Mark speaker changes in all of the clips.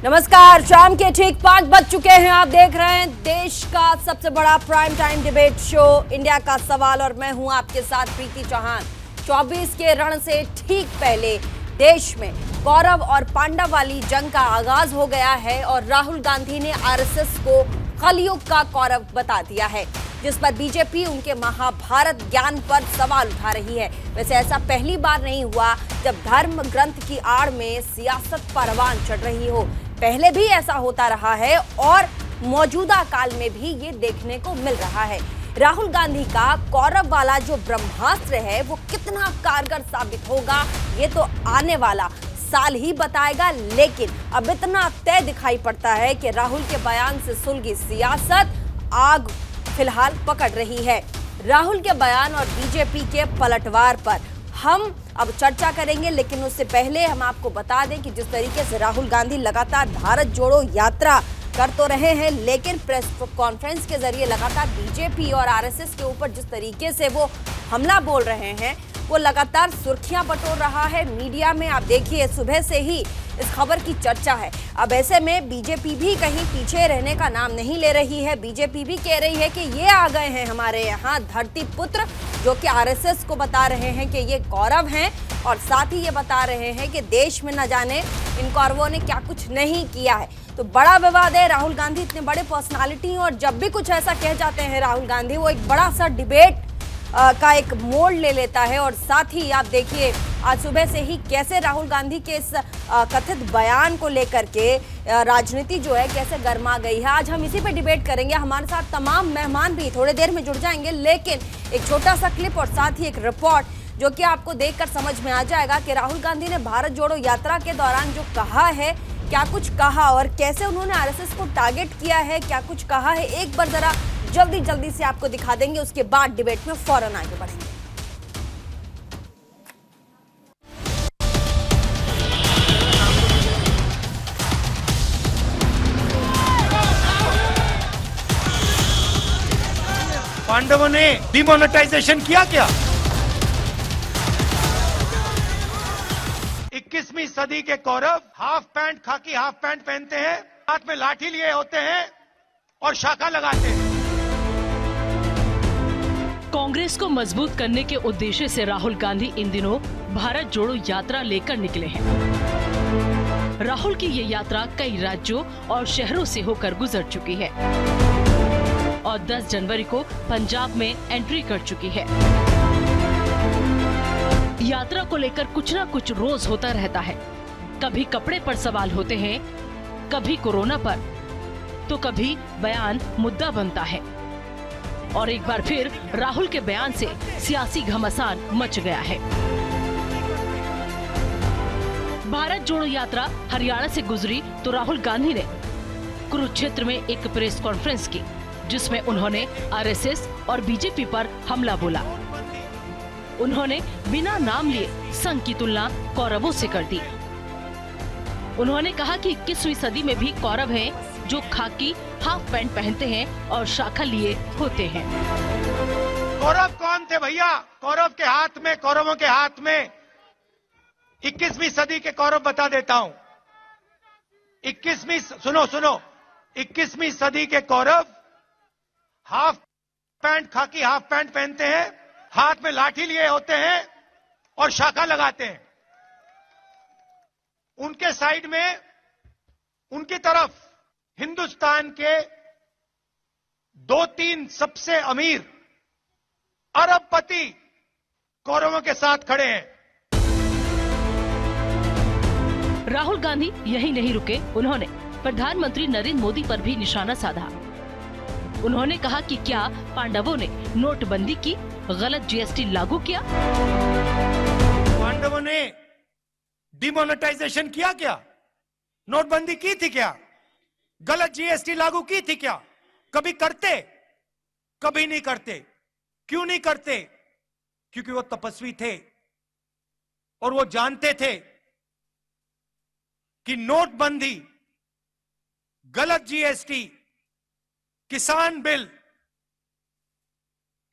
Speaker 1: नमस्कार। शाम के ठीक 5 बज चुके हैं। आप देख रहे हैं देश का सबसे बड़ा prime time debate show India का सवाल और मैं हूं आपके साथ प्रीति चौहान। 24 के रण से ठीक पहले देश में कौरव और पांडव वाली जंग का आगाज हो गया है और राहुल गांधी ने आरएसएस को कलयुग का कौरव बता दिया है, जिस पर बीजेपी उनके महाभारत ज्ञान पर सवाल उठा रही है। वैसे ऐसा पहली बार नहीं हुआ जब धर्म ग्रंथ की आड़ में सियासत परवान चढ़ रही हो। पहले भी ऐसा होता रहा है और मौजूदा काल में भी ये देखने को मिल रहा है। राहुल गांधी का कौरव वाला जो ब्रह्मास्त्र है वो कितना कारगर साबित होगा ये तो आने वाला साल ही बताएगा, लेकिन अब इतना तय दिखाई पड़ता है कि राहुल के बयान से सुलगी सियासत आग फिलहाल पकड़ रही है। राहुल के बयान और बीजेपी के पलटवार पर हम अब चर्चा करेंगे, लेकिन उससे पहले हम आपको बता दें कि जिस तरीके से राहुल गांधी लगातार भारत जोड़ो यात्रा कर तो रहे हैं, लेकिन प्रेस कॉन्फ्रेंस के जरिए लगातार बीजेपी और आरएसएस के ऊपर जिस तरीके से वो हमला बोल रहे हैं वो लगातार सुर्खियां बटोर रहा है मीडिया में। आप देखिए सुबह से ही इस खबर की चर्चा है। अब ऐसे में बीजेपी भी कहीं पीछे रहने का नाम नहीं ले रही है। बीजेपी भी कह रही है कि ये आ गए हैं हमारे यहाँ धरती पुत्र, जो कि आरएसएस को बता रहे हैं कि ये कौरव हैं और साथ ही ये बता रहे हैं कि देश में न जाने इन कौरवों ने क्या कुछ नहीं किया है। तो बड़ा विवाद है। राहुल गांधी इतने बड़े पर्सनालिटी और जब भी कुछ ऐसा कह जाते हैं राहुल गांधी, वो एक बड़ा सा डिबेट का एक मोड़ ले लेता है। और साथ ही आप देखिए आज सुबह से ही कैसे राहुल गांधी के इस कथित बयान को लेकर के राजनीति जो है कैसे गर्मा गई है। आज हम इसी पे डिबेट करेंगे। हमारे साथ तमाम मेहमान भी थोड़ी देर में जुड़ जाएंगे, लेकिन एक छोटा सा क्लिप और साथ ही एक रिपोर्ट जो कि आपको देखकर समझ में आ जाएगा कि राहुल गांधी ने भारत जोड़ो यात्रा के दौरान जो कहा है, क्या कुछ कहा और कैसे उन्होंने आरएसएस को टारगेट किया है, क्या कुछ कहा है, एक बार जरा जल्दी से आपको दिखा देंगे। उसके बाद डिबेट में फौरन आगे बढ़ेंगे।
Speaker 2: पांडवों ने डिमोनेटाइजेशन किया क्या? 21वीं सदी के कौरव हाफ पैंट खाकी हाफ पैंट पहनते हैं, हाथ में लाठी लिए होते हैं और शाखा लगाते हैं।
Speaker 3: कांग्रेस को मजबूत करने के उद्देश्य से राहुल गांधी इन दिनों भारत जोड़ो यात्रा लेकर निकले हैं। राहुल की ये यात्रा कई राज्यों और शहरों से होकर गुजर चुकी है और 10 जनवरी को पंजाब में एंट्री कर चुकी है। यात्रा को लेकर कुछ न कुछ रोज होता रहता है। कभी कपड़े पर सवाल होते हैं, कभी कोरोना पर, तो कभी बयान मुद्दा बनता है और एक बार फिर राहुल के बयान से सियासी घमासान मच गया है। भारत जोड़ो यात्रा हरियाणा से गुजरी तो राहुल गांधी ने कुरुक्षेत्र में एक प्रेस कॉन्फ्रेंस की, जिसमें उन्होंने आरएसएस और बीजेपी पर हमला बोला। उन्होंने बिना नाम लिए संघ की तुलना कौरवों से कर दी। उन्होंने कहा कि 21वीं सदी में भी कौरव हैं जो खाकी हाफ पैंट पहनते हैं और शाखा लिए होते हैं।
Speaker 2: कौरव कौन थे भैया? कौरव के हाथ में, कौरवों के हाथ में 21वीं सदी के कौरव बता देता हूं। 21वीं सदी के कौरव हाफ पैंट खाकी हाफ पैंट पहनते हैं, हाथ में लाठी लिए होते हैं और शाखा लगाते हैं। उनके साइड में, उनकी तरफ हिंदुस्तान के 2-3 सबसे अमीर अरबपति कौरवों के साथ खड़े हैं।
Speaker 3: राहुल गांधी यही नहीं रुके। उन्होंने प्रधानमंत्री नरेंद्र मोदी पर भी निशाना साधा। उन्होंने कहा कि क्या पांडवों ने नोटबंदी की, गलत जीएसटी लागू किया?
Speaker 2: पांडवों ने डिमोनेटाइजेशन किया क्या? नोटबंदी की थी क्या? गलत जीएसटी लागू की थी क्या? कभी करते? कभी नहीं करते। क्यों नहीं करते? क्योंकि वो तपस्वी थे और वो जानते थे कि नोटबंदी, गलत जीएसटी, किसान बिल,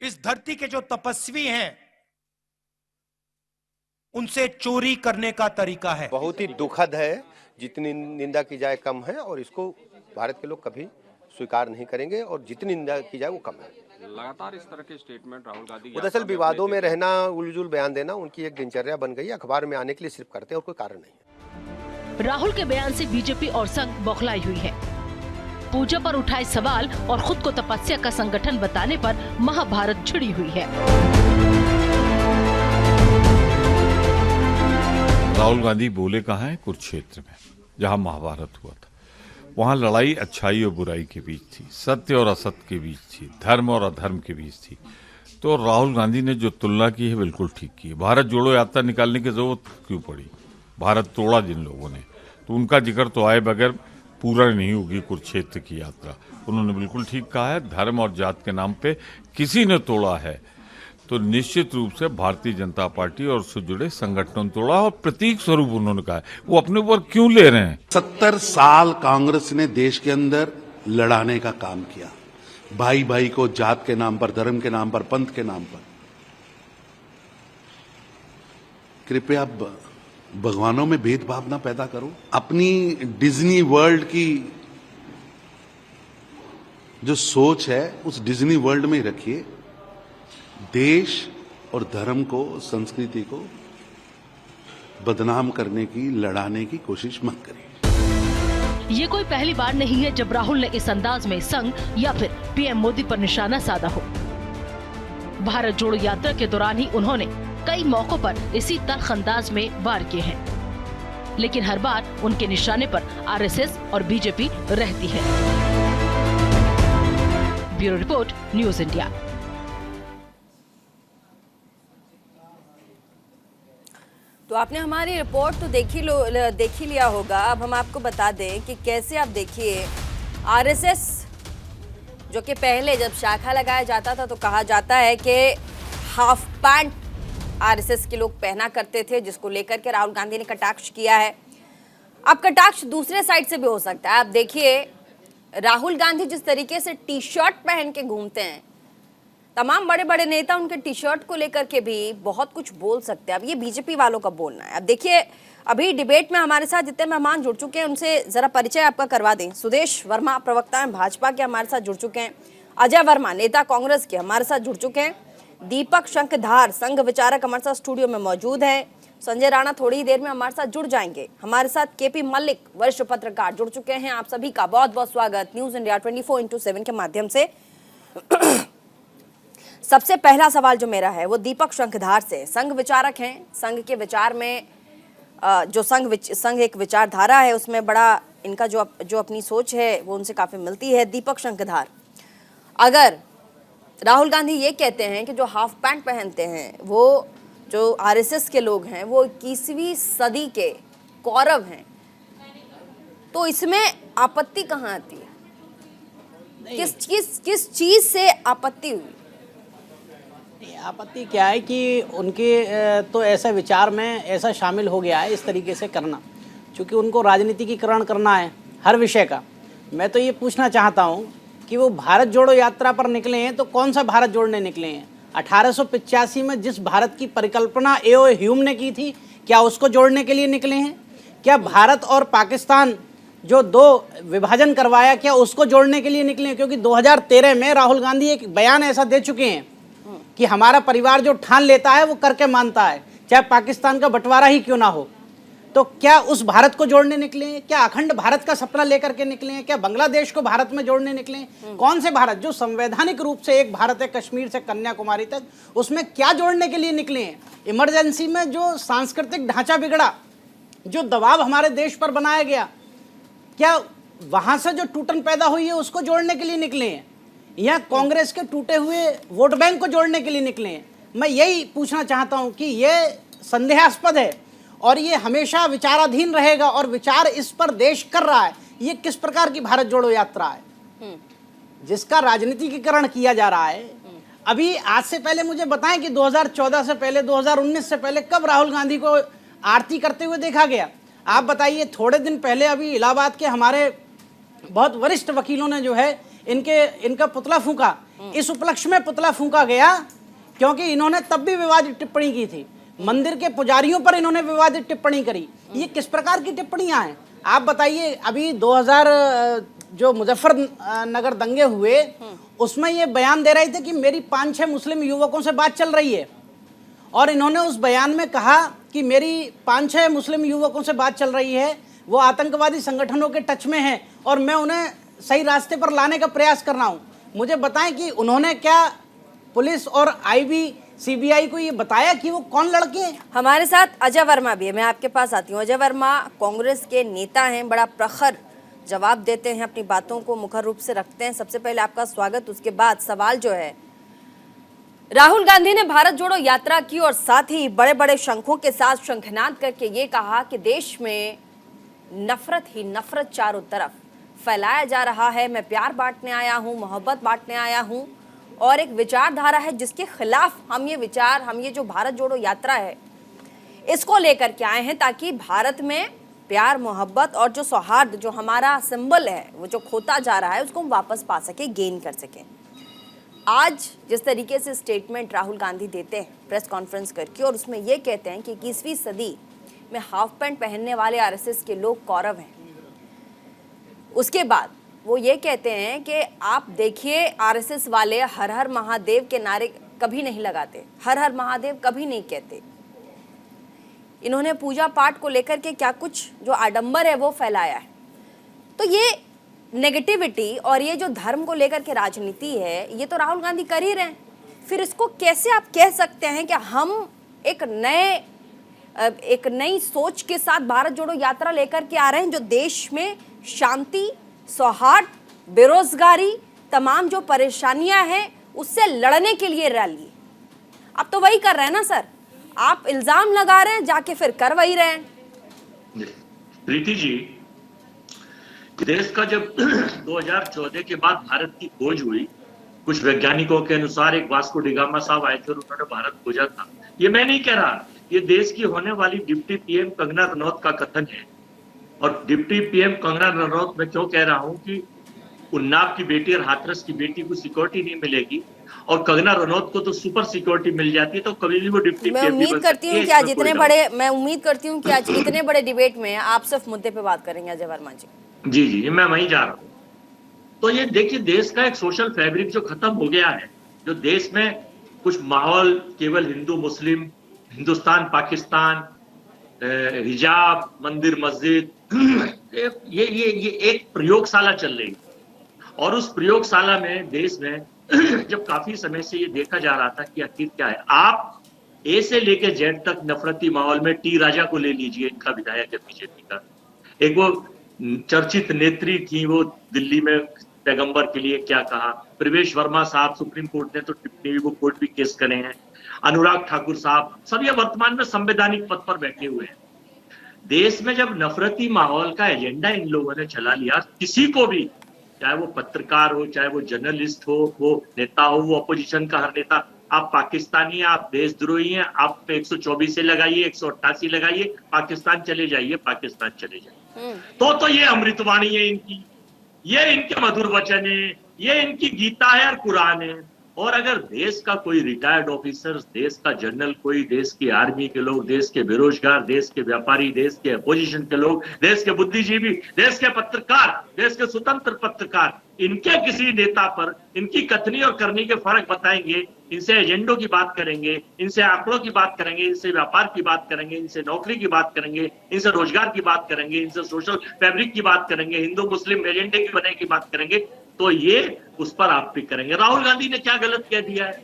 Speaker 2: इस धरती के जो तपस्वी हैं उनसे चोरी करने का तरीका है।
Speaker 4: बहुत ही दुखद है, जितनी निंदा की जाए कम है और इसको भारत के लोग कभी स्वीकार नहीं करेंगे और जितनी निंदा की जाए वो कम है।
Speaker 5: लगातार इस तरह के स्टेटमेंट राहुल गांधी
Speaker 4: दरअसल विवादों में रहना, उलझुल बयान देना उनकी एक दिनचर्या बन गई है, अखबार में आने के लिए सिर्फ करते हैं और कोई कारण नहीं है।
Speaker 3: राहुल के बयान से बीजेपी और संघ बौखलाई हुई है। पूजा पर उठाए सवाल और खुद को तपस्या का संगठन बताने पर महाभारत छिड़ी हुई है।
Speaker 6: राहुल गांधी बोले कहाँ हैं? कुरुक्षेत्र में, जहाँ महाभारत हुआ था। वहाँ लड़ाई अच्छाई और बुराई के बीच थी, सत्य और असत्य के बीच थी, धर्म और अधर्म के बीच थी। तो राहुल गांधी ने जो तुलना की है बिल्कुल ठीक की है। भारत जोड़ो यात्रा निकालने की जरूरत क्यों पड़ी? भारत तोड़ा जिन लोगों ने, तो उनका जिक्र तो आए बगैर पूरा नहीं होगी कुरुक्षेत्र की यात्रा। उन्होंने बिल्कुल ठीक कहा है, धर्म और जात के नाम पे किसी ने तोड़ा है तो निश्चित रूप से भारतीय जनता पार्टी और उससे जुड़े संगठनों ने तोड़ा, और प्रतीक स्वरूप उन्होंने कहा है। वो अपने ऊपर क्यों ले रहे हैं?
Speaker 7: 70 साल कांग्रेस ने देश के अंदर लड़ाने का काम किया, भाई भाई को जात के नाम पर, धर्म के नाम पर, पंथ के नाम पर। कृपया भगवानों में भेदभाव ना पैदा करो। अपनी डिज्नी वर्ल्ड की जो सोच है उस डिज्नी वर्ल्ड में ही रखिए। देश और धर्म को, संस्कृति को बदनाम करने की, लड़ाने की कोशिश मत करिए।
Speaker 3: ये कोई पहली बार नहीं है जब राहुल ने इस अंदाज में संघ या फिर पीएम मोदी पर निशाना साधा हो। भारत जोड़ो यात्रा के दौरान ही उन्होंने कई मौकों पर इसी तल्ख अंदाज में वार किए हैं, लेकिन हर बार उनके निशाने पर आरएसएस और बीजेपी रहती है। Bureau report, news India.
Speaker 1: तो आपने हमारी रिपोर्ट तो देख ही लिया होगा। अब हम आपको बता दें कि कैसे आप देखिए, आरएसएस जो कि पहले जब शाखा लगाया जाता था तो कहा जाता है कि हाफ पैंट आरएसएस के लोग पहना करते थे, जिसको लेकर के राहुल गांधी ने कटाक्ष किया है। अब कटाक्ष दूसरे साइड से भी हो सकता है। आप देखिए राहुल गांधी जिस तरीके से टी शर्ट पहन के घूमते हैं, तमाम बड़े बड़े नेता उनके टी शर्ट को लेकर के भी बहुत कुछ बोल सकते हैं। अब ये बीजेपी वालों का बोलना है। अब देखिए, अभी डिबेट में हमारे साथ जितने मेहमान जुड़ चुके हैं उनसे जरा परिचय आपका करवा दें। सुदेश वर्मा प्रवक्ता हैं भाजपा के, हमारे साथ जुड़ चुके हैं। अजय वर्मा नेता कांग्रेस के, हमारे साथ जुड़ चुके हैं। दीपक शंखधार संघ विचारक हमारे साथ स्टूडियो में मौजूद है। संजय राणा थोड़ी ही देर में हमारे साथ जुड़ जाएंगे। हमारे साथ केपी मल्लिक वरिष्ठ पत्रकार जुड़ चुके हैं। आप सभी का बहुत बहुत स्वागत न्यूज इंडिया 24x7 के माध्यम से। सबसे पहला सवाल जो मेरा है वो दीपक शंखधार से, संघ विचारक हैं। संघ के विचार में जो संघ एक विचारधारा है उसमें बड़ा इनका जो अपनी सोच है वो उनसे काफी मिलती है। दीपक शंखधार, अगर राहुल गांधी ये कहते हैं कि जो हाफ पैंट पहनते हैं वो जो आरएसएस के लोग हैं वो 21वीं सदी के कौरव हैं, तो इसमें आपत्ति कहाँ आती है? किस चीज से आपत्ति हुई?
Speaker 8: आपत्ति क्या है कि उनके तो ऐसा विचार में ऐसा शामिल हो गया है इस तरीके से करना, क्योंकि उनको राजनीतिकीकरण करना है हर विषय का। मैं तो ये पूछना चाहता हूँ कि वो भारत जोड़ो यात्रा पर निकले हैं तो कौन सा भारत जोड़ने निकले हैं? 1885 में जिस भारत की परिकल्पना ए.ओ. ह्यूम ने की थी, क्या उसको जोड़ने के लिए निकले हैं? क्या भारत और पाकिस्तान जो दो विभाजन करवाया, क्या उसको जोड़ने के लिए निकले हैं? क्योंकि 2013 में राहुल गांधी एक बयान ऐसा दे चुके हैं कि हमारा परिवार जो ठान लेता है वो करके मानता है, चाहे पाकिस्तान का बंटवारा ही क्यों ना हो। तो क्या उस भारत को जोड़ने निकले हैं? क्या अखंड भारत का सपना लेकर के निकले हैं? क्या बांग्लादेश को भारत में जोड़ने निकले हैं? कौन से भारत जो संवैधानिक रूप से एक भारत है, कश्मीर से कन्याकुमारी तक, उसमें क्या जोड़ने के लिए निकले हैं? इमरजेंसी में जो सांस्कृतिक ढांचा बिगड़ा, जो दबाव हमारे देश पर बनाया गया, क्या वहां से जो टूटन पैदा हुई है उसको जोड़ने के लिए निकले हैं, या कांग्रेस के टूटे हुए वोट बैंक को जोड़ने के लिए निकले हैं? मैं यही पूछना चाहता हूं कि यह संदेहास्पद है और ये हमेशा विचाराधीन रहेगा, और विचार इस पर देश कर रहा है। ये किस प्रकार की भारत जोड़ो यात्रा है जिसका राजनीतिकीकरण किया जा रहा है? अभी आज से पहले मुझे बताएं कि 2014 से पहले, 2019 से पहले कब राहुल गांधी को आरती करते हुए देखा गया? आप बताइए। थोड़े दिन पहले अभी इलाहाबाद के हमारे बहुत वरिष्ठ वकीलों ने जो है इनका पुतला फूंका। इस उपलक्ष्य में पुतला फूंका गया क्योंकि इन्होंने तब भी विवादित टिप्पणी की थी। मंदिर के पुजारियों पर इन्होंने विवादित टिप्पणी करी। ये किस प्रकार की टिप्पणियां हैं आप बताइए। अभी 2000 जो मुजफ्फरनगर दंगे हुए उसमें ये बयान दे रहे थे कि मेरी 5-6 मुस्लिम युवकों से बात चल रही है, और इन्होंने उस बयान में कहा कि मेरी 5-6 मुस्लिम युवकों से बात चल रही है, वो आतंकवादी संगठनों के टच में हैं और मैं उन्हें सही रास्ते पर लाने का प्रयास कर रहा हूं। मुझे बताएं कि उन्होंने क्या पुलिस और आईबी सीबीआई को ये बताया कि वो कौन लड़के हैं?
Speaker 1: हमारे साथ अजय वर्मा भी है, मैं आपके पास आती हूँ। अजय वर्मा कांग्रेस के नेता हैं, बड़ा प्रखर जवाब देते हैं, अपनी बातों को मुखर रूप से रखते हैं। सबसे पहले आपका स्वागत। उसके बाद सवाल जो है, राहुल गांधी ने भारत जोड़ो यात्रा की और साथ ही बड़े बड़े शंखों के साथ शंखनाद करके ये कहा कि देश में नफरत ही नफरत चारों तरफ फैलाया जा रहा है। मैं प्यार बांटने आया हूँ, मोहब्बत बांटने आया हूँ, और एक विचारधारा है जिसके खिलाफ हम ये जो भारत जोड़ो यात्रा है इसको लेकर के आए हैं, ताकि भारत में प्यार मोहब्बत और जो सौहार्द जो हमारा सिंबल है वो जो खोता जा रहा है उसको हम वापस पा सके, गेन कर सकें। आज जिस तरीके से स्टेटमेंट राहुल गांधी देते हैं प्रेस कॉन्फ्रेंस करके, और उसमें ये कहते हैं कि 21वीं सदी में हाफ पैंट पहनने वाले आरएसएस के लोग कौरव हैं। उसके बाद वो ये कहते हैं कि आप देखिए आरएसएस वाले हर हर महादेव के नारे कभी नहीं लगाते, हर हर महादेव कभी नहीं कहते। इन्होंने पूजा पाठ को लेकर के क्या कुछ जो आडंबर है वो फैलाया है। तो ये नेगेटिविटी और ये जो धर्म को लेकर के राजनीति है ये तो राहुल गांधी कर ही रहे हैं। फिर इसको कैसे आप कह सकते हैं कि हम एक नई सोच के साथ भारत जोड़ो यात्रा लेकर के आ रहे हैं जो देश में शांति, सौहार्द, बेरोजगारी, तमाम जो परेशानियां हैं उससे लड़ने के लिए रैली। आप तो वही कर रहे हैं ना सर, आप इल्जाम लगा रहे हैं, जाके फिर कर वही रहे हैं।
Speaker 9: प्रीति जी, देश का जब 2014 के बाद भारत की खोज हुई, कुछ वैज्ञानिकों के अनुसार एक वास्को डिगामा साहब आए थे और उन्होंने भारत खोजा था। ये मैं नहीं कह रहा, ये देश की होने वाली डिप्टी पीएम कंगना रनौत का कथन है। और डिप्टी पीएम कंगना रनौत मैं क्यों कह रहा हूं कि उन्नाव की बेटी और हाथरस की बेटी को सिक्योरिटी नहीं मिलेगी और कंगना रनौत को तो सुपर सिक्योरिटी मिल जाती है, तो कभी भी वो डिप्टी
Speaker 1: मैं उम्मीद करती हूँ कि आज इतने बड़े डिबेट में आप सिर्फ मुद्दे पे बात करेंगे अजय वर्मा जी।
Speaker 9: जी मैं वहीं जा रहा हूँ। तो ये देखिए, देश का एक सोशल फैब्रिक जो खत्म हो गया है, जो देश में कुछ माहौल केवल हिंदू मुस्लिम, हिंदुस्तान पाकिस्तान, हिजाब, मंदिर मस्जिद, ये एक प्रयोगशाला चल रही है। और उस प्रयोगशाला में देश में जब काफी समय से ये देखा जा रहा था कि आखिर क्या है, आप ए से लेकर जेड तक नफरती माहौल में टी राजा को ले लीजिए, इनका विधायक है बीजेपी का। एक वो चर्चित नेत्री थी, वो दिल्ली में पैगंबर के लिए क्या कहा। प्रवेश वर्मा साहब, सुप्रीम कोर्ट ने तो टिप्पणी, वो कोर्ट भी केस करे हैं। अनुराग ठाकुर साहब, सब ये वर्तमान में संवैधानिक पद पर बैठे हुए हैं। देश में जब नफरती माहौल का एजेंडा इन लोगों ने चला लिया, किसी को भी, चाहे वो पत्रकार हो, चाहे वो जर्नलिस्ट हो, वो नेता हो, वो अपोजिशन का हर नेता, आप पाकिस्तानी हैं, आप देशद्रोही हैं, आप 124 से लगाइए, 188 लगाइए, पाकिस्तान चले जाइए, पाकिस्तान चले जाइए। तो ये अमृतवाणी है इनकी, ये इनके मधुर वचन है, ये इनकी गीता है और कुरान है। और अगर देश का कोई रिटायर्ड ऑफिसर, देश का जनरल, कोई देश की आर्मी के लोग, देश के बेरोजगार, देश के व्यापारी, देश के अपोजिशन के लोग, देश के बुद्धिजीवी, देश के पत्रकार, देश के स्वतंत्र पत्रकार, इनके किसी नेता पर इनकी कथनी और करनी के फर्क बताएंगे, इनसे एजेंडों की बात करेंगे, इनसे आंकड़ों की बात करेंगे, इनसे व्यापार की बात करेंगे, इनसे नौकरी की बात करेंगे, इनसे रोजगार की बात करेंगे, इनसे सोशल फैब्रिक की बात करेंगे, हिंदू मुस्लिम एजेंडे की बनाने की बात करेंगे, तो ये उस पर आप भी करेंगे। राहुल गांधी ने क्या गलत कह दिया है?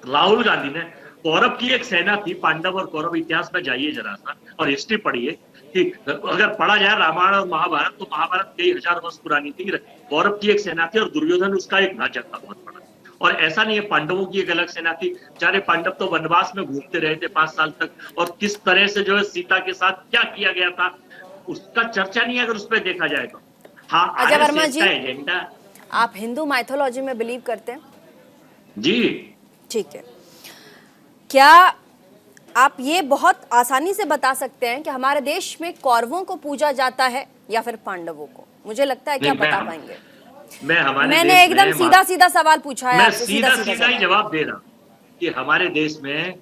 Speaker 9: राहुल गांधी ने, कौरव की एक सेना थी, पांडव और कौरव, इतिहास में जाइए जरा सा और हिस्ट्री पढ़िए कि अगर पढ़ा जाए रामायण और महाभारत, तो महाभारत कई हजार वर्ष पुरानी थी। कौरव की एक सेना थी और दुर्योधन उसका एक राजा था बहुत बड़ा। और ऐसा नहीं है, पांडवों की एक अलग सेना थी। बेचारे पांडव तो वनवास में घूमते रहे थे 5 साल तक, और किस तरह से जो है सीता के साथ क्या किया गया था उसका चर्चा नहीं है अगर उस पर देखा जाए तो। हाँ,
Speaker 1: अजय वर्मा जी,
Speaker 9: एजेंडा।
Speaker 1: आप हिंदू माइथोलॉजी में बिलीव करते हैं?
Speaker 9: जी
Speaker 1: ठीक है। क्या आप ये बहुत आसानी से बता सकते हैं कि हमारे देश में कौरवों को पूजा जाता है या फिर पांडवों को? मुझे लगता है क्या बता पाएंगे? मैंने एकदम सीधा सीधा सवाल पूछा है,
Speaker 9: मैं सीधा ही जवाब दे रहा हूं कि हमारे देश में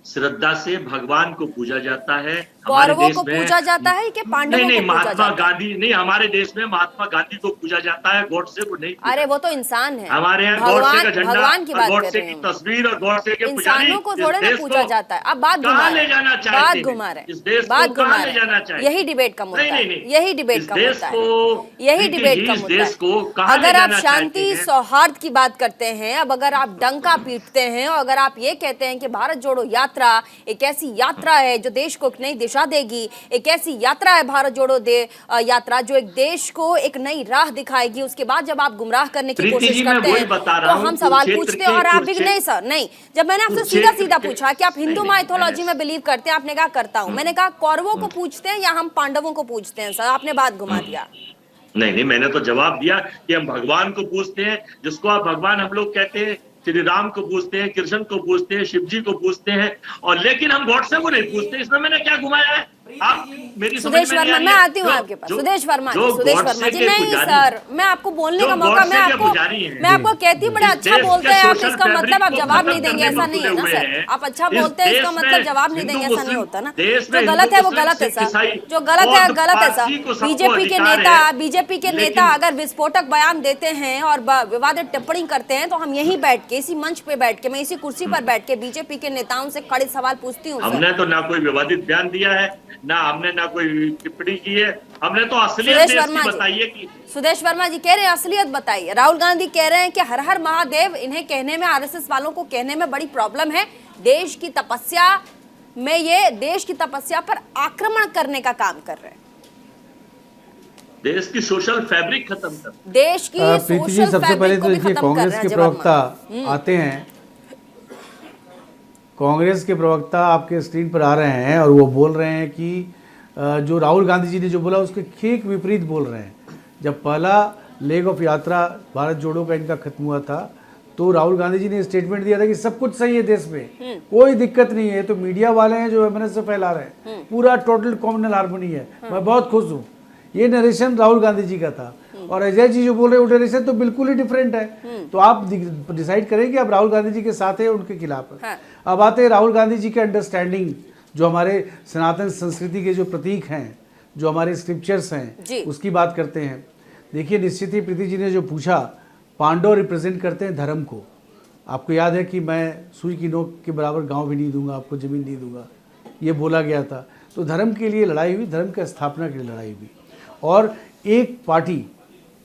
Speaker 9: श्रद्धा से भगवान को पूजा जाता है।
Speaker 1: कौरवों को पूजा जाता है कि पांडवों
Speaker 9: नहीं,
Speaker 1: को पूजा
Speaker 9: महात्मा
Speaker 1: जाता है?
Speaker 9: गांधी नहीं, हमारे देश में महात्मा गांधी को पूजा जाता है, गॉडसे को नहीं।
Speaker 1: अरे वो तो इंसान है,
Speaker 9: हमारे यहाँ गॉडसे का झंडा
Speaker 1: भगवान की
Speaker 9: और
Speaker 1: बात कर
Speaker 9: गॉडसे
Speaker 1: रहे
Speaker 9: की
Speaker 1: हैं।
Speaker 9: तस्वीर और गॉडसे के पुजारी
Speaker 1: इंसानों को थोड़ा ना पूजा जाता है। अब बात घुमा
Speaker 9: ले जाना
Speaker 1: बात
Speaker 9: चाहते
Speaker 1: घुमा
Speaker 9: हैं?
Speaker 1: रहे
Speaker 9: इस देश
Speaker 1: बात
Speaker 9: को
Speaker 1: घुमा
Speaker 9: कहाँ ले जाना
Speaker 1: रहे
Speaker 9: चाहते?
Speaker 1: यही डिबेट का मुद्दा है,
Speaker 9: नहीं,
Speaker 1: यही डिबेट
Speaker 9: इस
Speaker 1: का
Speaker 9: देश
Speaker 1: मुद्दा
Speaker 9: को,
Speaker 1: है, यही डिबेट का
Speaker 9: इस
Speaker 1: मुद्दा
Speaker 9: देश को
Speaker 1: है।
Speaker 9: कहाँ ले
Speaker 1: अगर आप
Speaker 9: जाना
Speaker 1: शांति
Speaker 9: चाहते हैं?
Speaker 1: सौहार्द की बात करते हैं, अब अगर आप डंका पीटते हैं और अगर आप ये कहते हैं कि भारत जोड़ो यात्रा एक ऐसी यात्रा है जो देश को एक नई दिशा देगी, एक ऐसी यात्रा है भारत जोड़ो यात्रा जो एक देश को एक नई राह दिखाएगी, उसके बाद जब आप गुमराह करने की कोशिश करते हैं तो हम सवाल पूछते हैं और आप भी नहीं सर नहीं। जब मैंने आपसे सीधा सीधा पूछा कि आप हिंदू माइथोलॉजी में बिलीव करते हैं, आपने कहा करता हूं। मैंने कहा कौरवों को पूछते हैं या हम पांडवों को पूछते हैं? सर आपने बात घुमा दिया।
Speaker 9: नहीं, मैंने तो जवाब दिया कि हम भगवान को पूछते हैं, जिसको आप भगवान हम लोग कहते हैं। श्री राम को पूछते हैं, कृष्ण को पूछते हैं, शिव जी को पूछते हैं, और लेकिन हम गॉडसे को नहीं पूछते। इसमें मैंने क्या घुमाया है? आप मेरी
Speaker 1: सुदेश वर्मा, मैं आती हूँ आपके पास। सुदेश वर्मा जी नहीं सर, मैं आपको बोलने का मौका, मैं आपको कहती हूँ बड़ा अच्छा बोलते हैं आप, इसका मतलब आप जवाब नहीं देंगे ऐसा नहीं है ना सर। आप अच्छा बोलते हैं इसका मतलब जवाब नहीं देंगे ऐसा नहीं होता ना। जो गलत है वो गलत है सर, जो गलत है गलत है सर। बीजेपी के नेता अगर विस्फोटक बयान देते हैं और विवादित टिप्पणी करते हैं तो हम यहीं बैठ के, इसी मंच पे बैठ के, मैं इसी कुर्सी पर बैठ के बीजेपी के नेताओं से कड़े सवाल पूछती हूँ।
Speaker 9: हमने तो ना कोई विवादित बयान दिया है, ना हमने ना कोई टिप्पणी की है, हमने तो असलियत बताइए कि
Speaker 1: सुदेश वर्मा जी कह रहे हैं असलियत बताइए। राहुल गांधी कह रहे हैं कि हर हर महादेव, इन्हें कहने में, आरएसएस वालों को कहने में बड़ी प्रॉब्लम है। देश की तपस्या में ये देश की तपस्या पर आक्रमण करने का काम कर रहे हैं,
Speaker 9: देश की सोशल फैब्रिक खत्म कर,
Speaker 1: देश की
Speaker 10: प्रीति जी सबसे पहले तो देखिए कांग्रेस के प्रवक्ता आते हैं, कांग्रेस के प्रवक्ता आपके स्क्रीन पर आ रहे हैं और वो बोल रहे हैं कि जो राहुल गांधी जी ने जो बोला उसके ठीक विपरीत बोल रहे हैं। जब पहला लेग ऑफ यात्रा भारत जोड़ो का इनका खत्म हुआ था तो राहुल गांधी जी ने स्टेटमेंट दिया था कि सब कुछ सही है देश में, कोई दिक्कत नहीं है। तो मीडिया वाले हैं जो एमएनएस से फैला रहे हैं, पूरा टोटल कॉम्युनल हार्मनी है, मैं बहुत खुश हूँ। ये नरेशन राहुल गांधी जी का था और अजय जी जो बोल रहे हैं वो नरेशन तो बिल्कुल ही डिफरेंट है। तो आप डिसाइड करें कि आप राहुल गांधी जी के साथ है उनके खिलाफ है। हाँ। अब आते हैं राहुल गांधी जी के अंडरस्टैंडिंग, जो हमारे सनातन संस्कृति के जो प्रतीक हैं, जो हमारे स्क्रिप्चर्स हैं, उसकी बात करते हैं। देखिए निश्चित ही प्रीति जी ने जो पूछा, पांडव रिप्रेजेंट करते हैं धर्म को। आपको याद है कि मैं सुई की नोक के बराबर गाँव भी नहीं दूंगा, आपको ज़मीन नहीं दूंगा, ये बोला गया था। तो धर्म के लिए लड़ाई हुई, धर्म की स्थापना के लिए लड़ाई हुई। और एक पार्टी,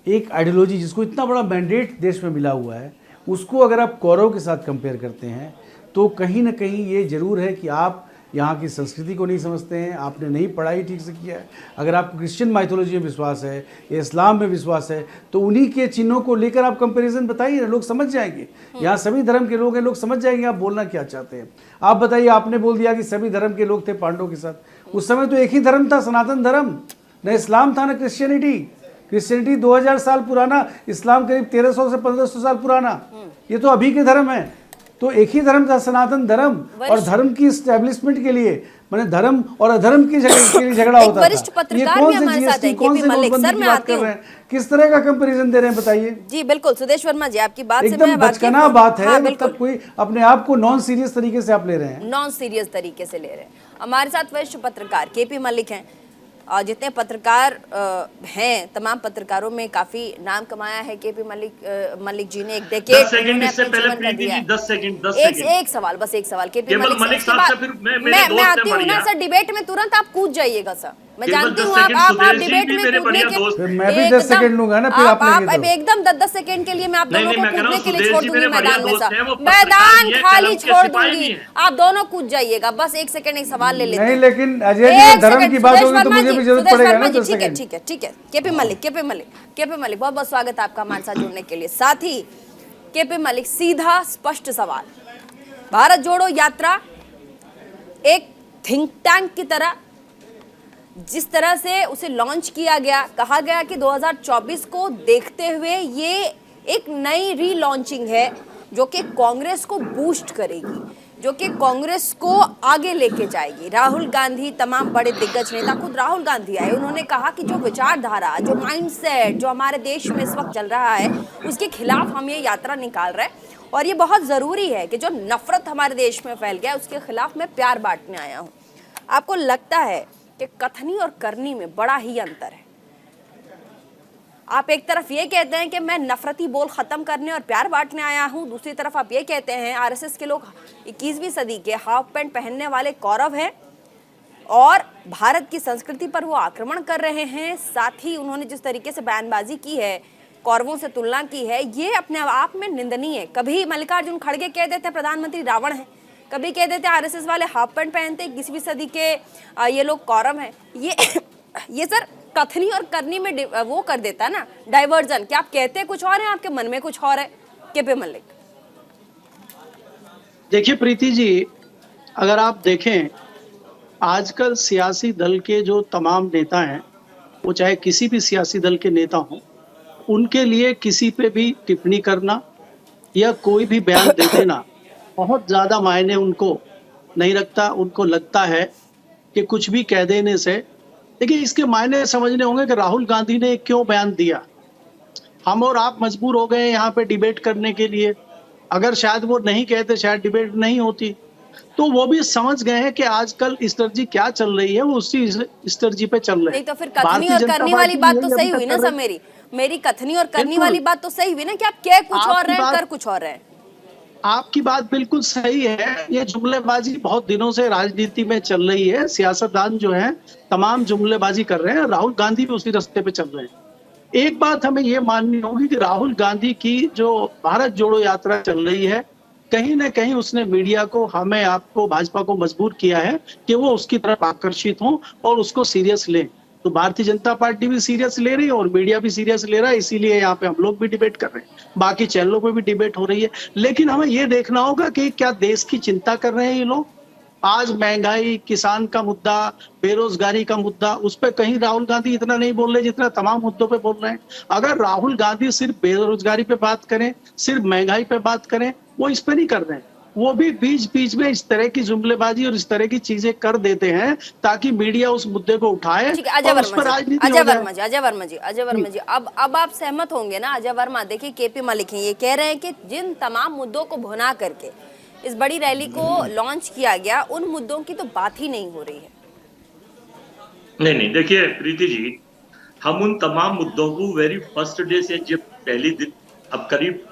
Speaker 10: एक आइडियोलॉजी जिसको इतना बड़ा मैंडेट देश में मिला हुआ है, उसको अगर आप कौरव के साथ कंपेयर करते हैं तो कहीं ना कहीं ये ज़रूर है कि आप यहाँ की संस्कृति को नहीं समझते हैं, आपने नहीं पढ़ाई ठीक से किया है। अगर आपको क्रिश्चियन माइथोलॉजी में विश्वास है, इस्लाम में विश्वास है, तो उन्हीं के चिन्हों को लेकर आप कंपैरिजन बताइए ना, लोग समझ जाएंगे। यहाँ सभी धर्म के लोग हैं, लोग समझ जाएंगे आप बोलना क्या चाहते हैं। आप बताइए, आपने बोल दिया कि सभी धर्म के लोग थे पांडवों के साथ, उस समय तो एक ही धर्म था, सनातन धर्म, न इस्लाम था न क्रिश्चियनिटी। क्रिश्चियनिटी 2000 साल पुराना, इस्लाम करीब 1300 से 1500 साल पुराना, ये तो अभी के धर्म है। तो एक ही धर्म था, सनातन धर्म, और धर्म की स्टैब्लिशमेंट के लिए, माने धर्म और अधर्म के लिए झगड़ा होता था। ये कौन से जीएसटी, कौन से नोटबंदी की बात कर रहे हैं, किस तरह का कंपैरिजन दे रहे हैं बताइए।
Speaker 1: जी बिल्कुल सुदेश वर्मा जी, आपकी बात से
Speaker 10: एकदम बचकाना बात है। मतलब कोई अपने आप को नॉन सीरियस तरीके से आप ले रहे हैं,
Speaker 1: नॉन सीरियस तरीके से ले रहे हैं। हमारे साथ वरिष्ठ पत्रकार केपी मलिक हैं, और जितने पत्रकार हैं तमाम पत्रकारों में काफी नाम कमाया है केपी मलिक जी ने। एक डेकेड
Speaker 9: एक
Speaker 1: सवाल, बस एक सवाल केपी मलिक साहब से, मैं आती हूँ ना सर डिबेट में, तुरंत आप कूद जाइएगा सर, मैं जानती हूँ आप डिबेट में कूदने के,
Speaker 10: मैं भी 10 सेकंड लूंगा ना, फिर
Speaker 1: आप एकदम 10 सेकंड के लिए मैं आप दोनों को कूदने के लिए छोड़ दूंगी मैदान में सर, मैदान खाली छोड़ दूंगी, आप दोनों कूद जाइएगा। बस 1 सेकंड एक सवाल ले लेते हैं।
Speaker 10: नहीं लेकिन अजय जी धर्म की बात होगी तो मुझे भी जरूरत पड़ेगा ना।
Speaker 1: ठीक है केपी मलिक बहुत बहुत स्वागत है आपका हमारे साथ जुड़ने के लिए। साथ ही केपी मलिक, सीधा स्पष्ट सवाल, भारत जोड़ो यात्रा एक थिंक टैंक की तरह, जिस तरह से उसे लॉन्च किया गया, कहा गया कि 2024 को देखते हुए ये एक नई रीलॉन्चिंग है जो कि कांग्रेस को बूस्ट करेगी। जो कि कांग्रेस को आगे लेके जाएगी। राहुल गांधी, तमाम बड़े दिग्गज नेता, खुद राहुल गांधी आए, उन्होंने कहा कि जो विचारधारा, जो माइंडसेट जो हमारे देश में इस वक्त चल रहा है, उसके खिलाफ हम ये यात्रा निकाल रहे हैं और ये बहुत ज़रूरी है कि जो नफरत हमारे देश में फैल गया उसके खिलाफ मैं प्यार बांटने आया हूँ। आपको लगता है कि कथनी और करनी में बड़ा ही अंतर है? आप एक तरफ ये कहते हैं कि मैं नफरती बोल खत्म करने और प्यार बांटने आया हूं, दूसरी तरफ आप ये कहते हैं आरएसएस के लोग 21वीं सदी के हाफ पैंट पहनने वाले कौरव हैं और भारत की संस्कृति पर वो आक्रमण कर रहे हैं। साथ ही उन्होंने जिस तरीके से बयानबाजी की है, कौरवों से तुलना की है, ये अपने आप में निंदनीय है। कभी मल्लिकार्जुन खड़गे कह देते हैं प्रधानमंत्री रावण है, कभी कह देते हैं आरएसएस वाले हाफ पैंट पहनते 21वीं सदी के ये लोग कौरव हैं। ये सर कथनी और करनी में वो कर देता है ना डाइवर्जन, कि आप कहते कुछ और है, आपके मन में कुछ और है। केपी मलिक,
Speaker 11: देखिए प्रीति जी, अगर आप देखें आजकल सियासी दल के जो तमाम नेता हैं, वो चाहे किसी भी सियासी दल के नेता हों, उनके लिए किसी पे भी टिप्पणी करना या कोई भी बयान दे देना बहुत ज्यादा मायने उनको नहीं रखता। उनको लगता है कि कुछ भी कह देने से, देखिए इसके मायने समझने होंगे कि राहुल गांधी ने क्यों बयान दिया। हम और आप मजबूर हो गए यहाँ पे डिबेट करने के लिए। अगर शायद वो नहीं कहते, शायद डिबेट नहीं होती। तो वो भी समझ गए हैं कि आजकल स्ट्रेटजी क्या चल रही है, वो उसी स्ट्रेटजी पे चल रहे हैं।
Speaker 1: नहीं तो फिर कथनी और करनी वाली बात तो सही हुई ना सर। मेरी कथनी और करनी वाली बात तो सही हुई ना, कि आप कह कुछ और रहे हैं, कर कुछ और रहे हैं।
Speaker 11: आपकी बात बिल्कुल सही है। ये जुमलेबाजी बहुत दिनों से राजनीति में चल रही है। सियासतदान जो है तमाम जुमलेबाजी कर रहे हैं, राहुल गांधी भी उसी रास्ते पे चल रहे हैं। एक बात हमें ये माननी होगी कि राहुल गांधी की जो भारत जोड़ो यात्रा चल रही है, कहीं ना कहीं उसने मीडिया को, हमें, आपको, भाजपा को मजबूर किया है कि वो उसकी तरफ आकर्षित हों और उसको सीरियस लें। तो भारतीय जनता पार्टी भी सीरियस ले रही है और मीडिया भी सीरियस ले रहा है, इसीलिए यहाँ पे हम लोग भी डिबेट कर रहे हैं, बाकी चैनलों पे भी डिबेट हो रही है। लेकिन हमें ये देखना होगा कि क्या देश की चिंता कर रहे हैं ये लोग। आज महंगाई, किसान का मुद्दा, बेरोजगारी का मुद्दा, उस पर कहीं राहुल गांधी इतना नहीं बोल रहे जितना तमाम मुद्दों पे बोल रहे हैं। अगर राहुल गांधी सिर्फ बेरोजगारी पे बात करें, सिर्फ महंगाई पे बात करें, वो इस पे नहीं कर रहे हैं। वो भी बीच बीच में इस तरह की जुमलेबाजी और इस तरह की चीजें कर देते हैं ताकि मीडिया उस मुद्दे को उठाए और उस पर राजनीति हो जाए।
Speaker 1: अजय वर्मा जी, अब आप सहमत होंगे ना। अजय वर्मा, देखिए केपी मलिक हैं, ये कह रहे हैं कि जिन तमाम मुद्दों को भुना करके इस बड़ी रैली को लॉन्च किया गया, उन मुद्दों की तो बात ही नहीं हो रही है।
Speaker 9: नहीं, देखिए प्रीति जी, हम उन तमाम मुद्दों को वेरी फर्स्ट डे से, जब पहली दिन, अब करीब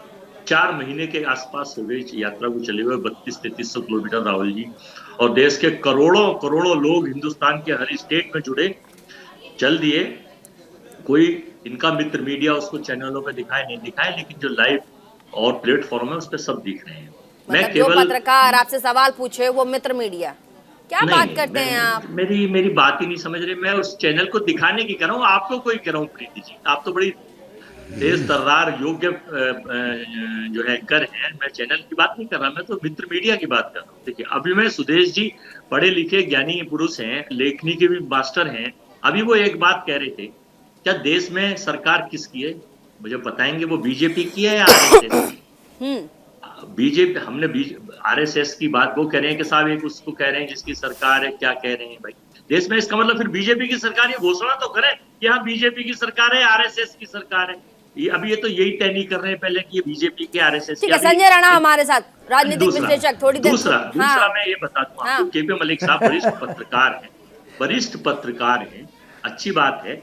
Speaker 9: 4 महीने के आसपास हो गई यात्रा को चले हुए, 3200-3300 किलोमीटर राहुल जी, और देश के करोड़ों लोग हिंदुस्तान के हर स्टेट में जुड़े, चल दिए। कोई इनका मित्र मीडिया उसको चैनलों पे दिखाए नहीं दिखाए, लेकिन जो लाइव और प्लेटफॉर्म है उस पर सब दिख रहे हैं। मैं
Speaker 1: केवल जो पत्रकार आपसे सवाल पूछे वो मित्र मीडिया, क्या बात करते हैं आप?
Speaker 9: मेरी बात ही नहीं समझ रहे। मैं उस चैनल को दिखाने की कर रहा हूँ, आपको कोई कह रहा हूँ प्रीति जी। आप तो बड़ी तेज तर्रार योग्य जो है एंकर है। मैं चैनल की बात नहीं कर रहा, मैं तो मित्र मीडिया की बात कर रहा हूँ। देखिए अभी मैं सुदेश जी पढ़े लिखे ज्ञानी पुरुष हैं, लेखनी के भी मास्टर हैं। अभी वो एक बात कह रहे थे, क्या देश में सरकार किसकी है? मुझे बताएंगे वो बीजेपी की है या आरएसएस की? बीजेपी, हमने आरएसएस की बात, वो कह रहे हैं कि साहब एक उसको कह रहे हैं जिसकी सरकार है। क्या कह रहे हैं भाई देश में? इसका मतलब फिर बीजेपी की सरकार, ये घोषणा तो करे कि हाँ बीजेपी की सरकार है, आरएसएस की सरकार है। अभी ये तो यही तय नहीं कर रहे हैं पहले कि ये बीजेपी के आरएसएस।
Speaker 1: ठीक है, संजय राणा हमारे साथ, राजनीतिक विश्लेषक। थोड़ी देर
Speaker 9: दूसरा मैं ये बताता हूँ आपको, केपी मलिक साहब वरिष्ठ पत्रकार हैं, अच्छी बात है।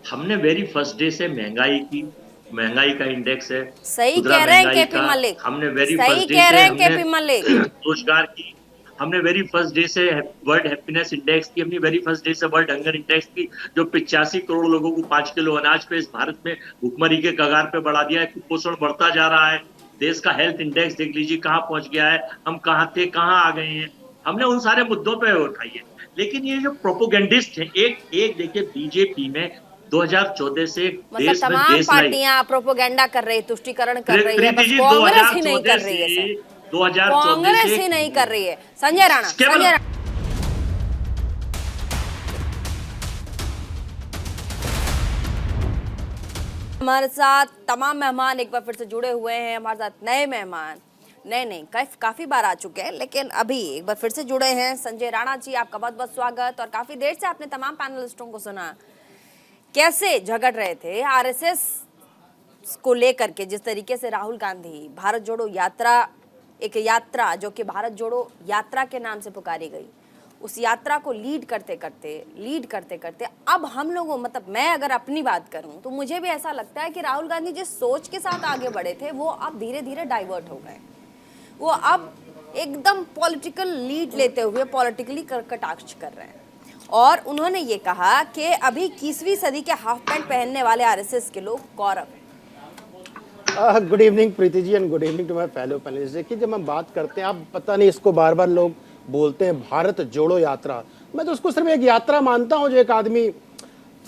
Speaker 9: हमने वेरी फर्स्ट डे से महंगाई का इंडेक्स है,
Speaker 1: सही कह रहे हैं केपी मलिक,
Speaker 9: हमने वेरी फर्स्ट डे से रोजगार की, हमने वेरी फर्स्ट डे से वर्ल्ड हैप्पीनेस इंडेक्स की, हमने वेरी फर्स्ट डे से वर्ल्ड हंगर इंडेक्स की, जो 85 करोड़ लोगों को 5 किलो अनाज पे इस भारत में भुखमरी के कगार पे बढ़ा दिया है। कुपोषण बढ़ता जा रहा है। देश का हेल्थ इंडेक्स देख लीजिए कहाँ पहुंच गया है, हम कहाँ थे कहाँ आ गए हैं। हमने उन सारे मुद्दों पे उठाई है। लेकिन ये जो प्रोपोगेंडिस्ट है, एक देखिए बीजेपी में 2014 से देश में
Speaker 1: तमाम पार्टियां प्रोपोगेंडा कर रही, तुष्टीकरण कर रही है, बस कांग्रेस ही नहीं कर रही है।
Speaker 9: 2014
Speaker 1: कांग्रेस ही नहीं कर रही है। संजय राणा हमारे साथ, तमाम मेहमान एक बार फिर से जुड़े हुए हैं हमारे साथ, नए मेहमान नहीं काफी बार आ चुके हैं, लेकिन अभी एक बार फिर से जुड़े हैं संजय राणा जी, आपका बहुत बहुत स्वागत। और काफी देर से आपने तमाम पैनलिस्टों को सुना कैसे झगड़ रहे थे आरएसएस को लेकर के। जिस तरीके से राहुल गांधी भारत जोड़ो यात्रा, एक यात्रा जो कि भारत जोड़ो यात्रा के नाम से पुकारी गई, उस यात्रा को लीड करते करते अब हम लोगों, मतलब मैं अगर अपनी बात करूं तो मुझे भी ऐसा लगता है कि राहुल गांधी जिस सोच के साथ आगे बढ़े थे वो अब धीरे धीरे डाइवर्ट हो गए। वो अब एकदम पॉलिटिकल लीड लेते हुए पॉलिटिकली कटाक्ष कर रहे हैं। और उन्होंने ये कहा कि अभी 21वीं सदी के हाफ पैंट पहनने वाले आरएसएस के लोग कौरव हैं।
Speaker 12: Good evening Preeti ji and good evening to my fellow panelist. देखिए, जब हम बात करते हैं, आप पता नहीं इसको बार बार लोग बोलते हैं भारत जोड़ो यात्रा, मैं तो उसको सिर्फ एक यात्रा मानता हूं। जो एक आदमी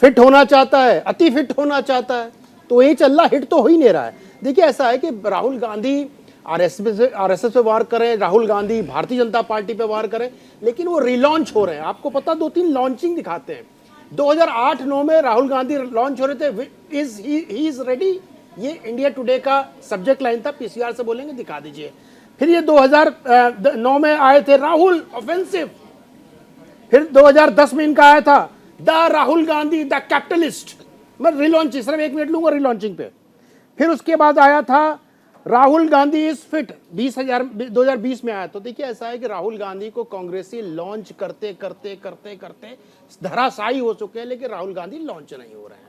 Speaker 12: फिट होना चाहता है, अति फिट होना चाहता है, तो वही चल रहा, हिट तो हो ही नहीं रहा है। देखिए, ऐसा है कि राहुल गांधी आरएसएस पे वार करें, राहुल गांधी भारतीय जनता पार्टी पे वार करें, लेकिन वो रिलॉन्च हो रहे हैं। आपको पता, 2-3 लॉन्चिंग दिखाते हैं। 2008-9 में राहुल गांधी लॉन्च हो रहे थे, ही इज रेडी, ये इंडिया टुडे का सब्जेक्ट लाइन था। पीसीआर से बोलेंगे दिखा दीजिए। फिर ये 2009 में आए थे राहुल ऑफेंसिव। फिर 2010 में इनका आया था the Rahul Gandhi the capitalist. मैं रिलॉन्चिंग सिर्फ 1 मिनट लूंगा रिलॉन्चिंग पे। फिर उसके बाद आया था राहुल गांधी इज फिट, 2020 में आया। तो देखिए, ऐसा है कि राहुल गांधी को कांग्रेसी लॉन्च करते करते धराशायी हो चुके हैं, लेकिन राहुल गांधी लॉन्च नहीं हो रहे हैं।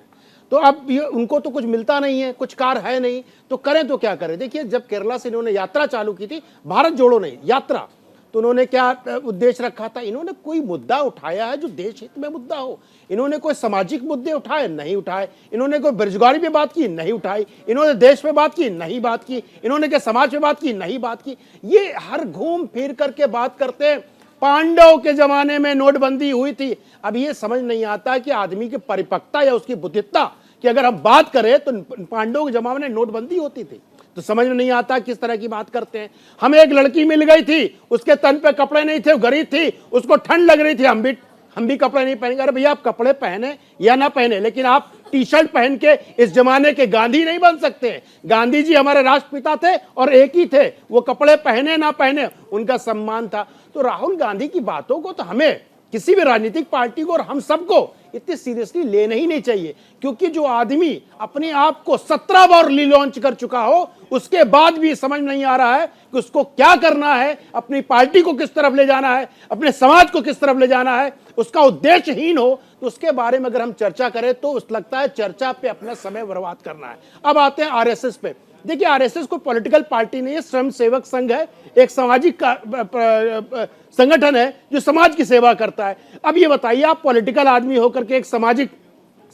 Speaker 12: तो अब उनको तो कुछ मिलता नहीं है, कुछ कार है नहीं, तो करें तो क्या करें। देखिए, जब केरला से इन्होंने यात्रा चालू की थी, भारत जोड़ो नहीं यात्रा, तो उन्होंने क्या उद्देश्य रखा था? इन्होंने कोई मुद्दा उठाया है जो देश हित में मुद्दा हो? इन्होंने कोई सामाजिक मुद्दे उठाए? नहीं उठाए। इन्होंने कोई बेरोजगारी पे बात की? नहीं उठाई। इन्होंने देश पे बात की? नहीं बात की। इन्होंने क्या समाज पे बात की? नहीं बात की। ये हर घूम फिर करके बात करते हैं। पांडव के जमाने में नोटबंदी हुई थी। अब ये समझ नहीं आता कि आदमी की परिपक्वता या उसकी बुद्धिमत्ता कि अगर हम बात करें तो पांडवों के जमाने में नोटबंदी होती थी, तो समझ में नहीं आता किस तरह की बात करते हैं। हमें एक लड़की मिल गई थी, उसके तन पे कपड़े नहीं थे, वो गरीब थी, उसको ठंड लग रही थी, हम भी कपड़े नहीं पहनेंगे। अरे भैया, आप कपड़े पहने या ना पहने, लेकिन आप टी शर्ट पहन के इस जमाने के गांधी नहीं बन सकते। गांधी जी हमारे राष्ट्रपिता थे और एक ही थे, वो कपड़े पहने ना पहने उनका सम्मान था। तो राहुल गांधी की बातों को तो हमें, किसी भी राजनीतिक पार्टी को और हम सबको इतनी सीरियसली लेना ही नहीं चाहिए, क्योंकि जो आदमी अपने आप को 17 बार लॉन्च कर चुका हो, उसके बाद भी समझ नहीं आ रहा है कि उसको क्या करना है, अपनी पार्टी को किस तरफ ले जाना है, अपने समाज को किस तरफ ले जाना है, उसका उद्देश्यहीन हो, तो उसके बारे में अगर हम चर्चा करें तो लगता है चर्चा पे अपना समय बर्बाद करना है। अब आते हैं आरएसएस पे। देखिए, आरएसएस कोई पॉलिटिकल पार्टी नहीं है, स्वयं सेवक संघ है, एक सामाजिक संगठन है जो समाज की सेवा करता है। अब ये बताइए, आप पॉलिटिकल आदमी होकर के एक सामाजिक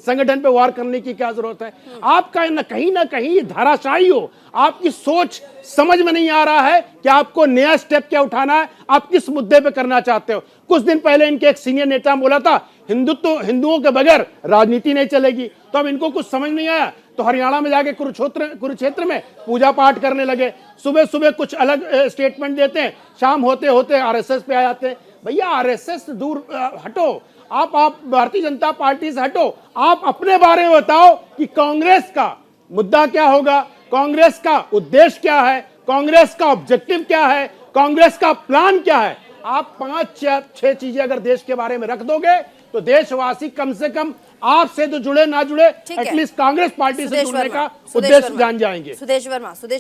Speaker 12: संगठन पे वार करने की क्या जरूरत है? आपका ना कहीं धाराशायी हो, आपकी सोच समझ में नहीं आ रहा है कि आपको नया स्टेप क्या उठाना है, आप किस मुद्दे पे करना चाहते हो। कुछ दिन पहले इनके एक सीनियर नेता बोला था हिंदुओं के बगैर राजनीति नहीं चलेगी, तो अब इनको कुछ समझ नहीं आया, तो हरियाणा में जाके कुरुक्षेत्र में पूजा पाठ करने लगे। सुबह सुबह कुछ अलग स्टेटमेंट देते हैं, शाम होते होते आरएसएस पे आ जाते हैं। भैया, आरएसएस दूर हटो, आप भारतीय जनता पार्टी से हटो, आप अपने बारे में बताओ कि कांग्रेस का मुद्दा क्या होगा, कांग्रेस का उद्देश्य क्या है, कांग्रेस का ऑब्जेक्टिव क्या है, कांग्रेस का प्लान क्या है। आप 5-6 चीजें अगर देश के बारे में रख दोगे तो देशवासी कम से कम आपसे तो जुड़े ना जुड़े, एटलीस्ट कांग्रेस पार्टी से जुड़ने का उद्देश्य जान जाएंगे।
Speaker 1: सुदेश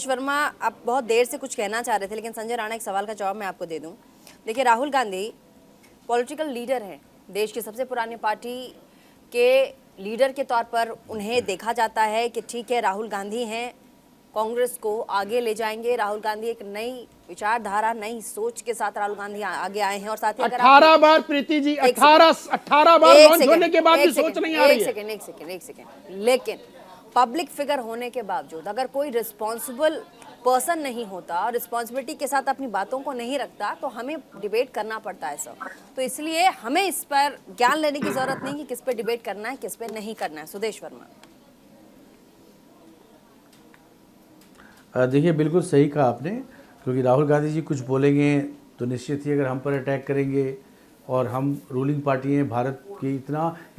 Speaker 1: वर्मा, आप बहुत देर से कुछ कहना चाह रहे थे, लेकिन संजय राणा एक सवाल का जवाब मैं आपको दे दूं। देखिए, राहुल गांधी पॉलिटिकल लीडर हैं, देश की सबसे पुरानी पार्टी के लीडर के तौर पर उन्हें देखा जाता है कि ठीक है, राहुल गांधी हैं, कांग्रेस को आगे ले जाएंगे। राहुल गांधी एक नई विचारधारा, नई सोच के साथ राहुल गांधी आगे आए हैं। और साथ ही
Speaker 12: 18 बार प्रीति जी, 18 बार लॉन्च होने के बाद भी सोच नहीं आ रही है।
Speaker 1: एक सेकेंड, लेकिन पब्लिक फिगर होने के बावजूद अगर कोई रिस्पॉन्सिबल पर्सन नहीं होता और रिस्पॉन्सिबिलिटी के साथ अपनी बातों को नहीं रखता, तो हमें डिबेट करना पड़ता है सर। तो इसलिए हमें इस पर ज्ञान लेने की जरूरत नहीं कि किस पे डिबेट करना है, किस पे नहीं करना है। सुदेश वर्मा,
Speaker 10: देखिए, बिल्कुल सही कहा आपने, क्योंकि राहुल गांधी जी कुछ बोलेंगे तो निश्चित ही अगर हम पर अटैक करेंगे, और हम रूलिंग पार्टी हैं, भारत की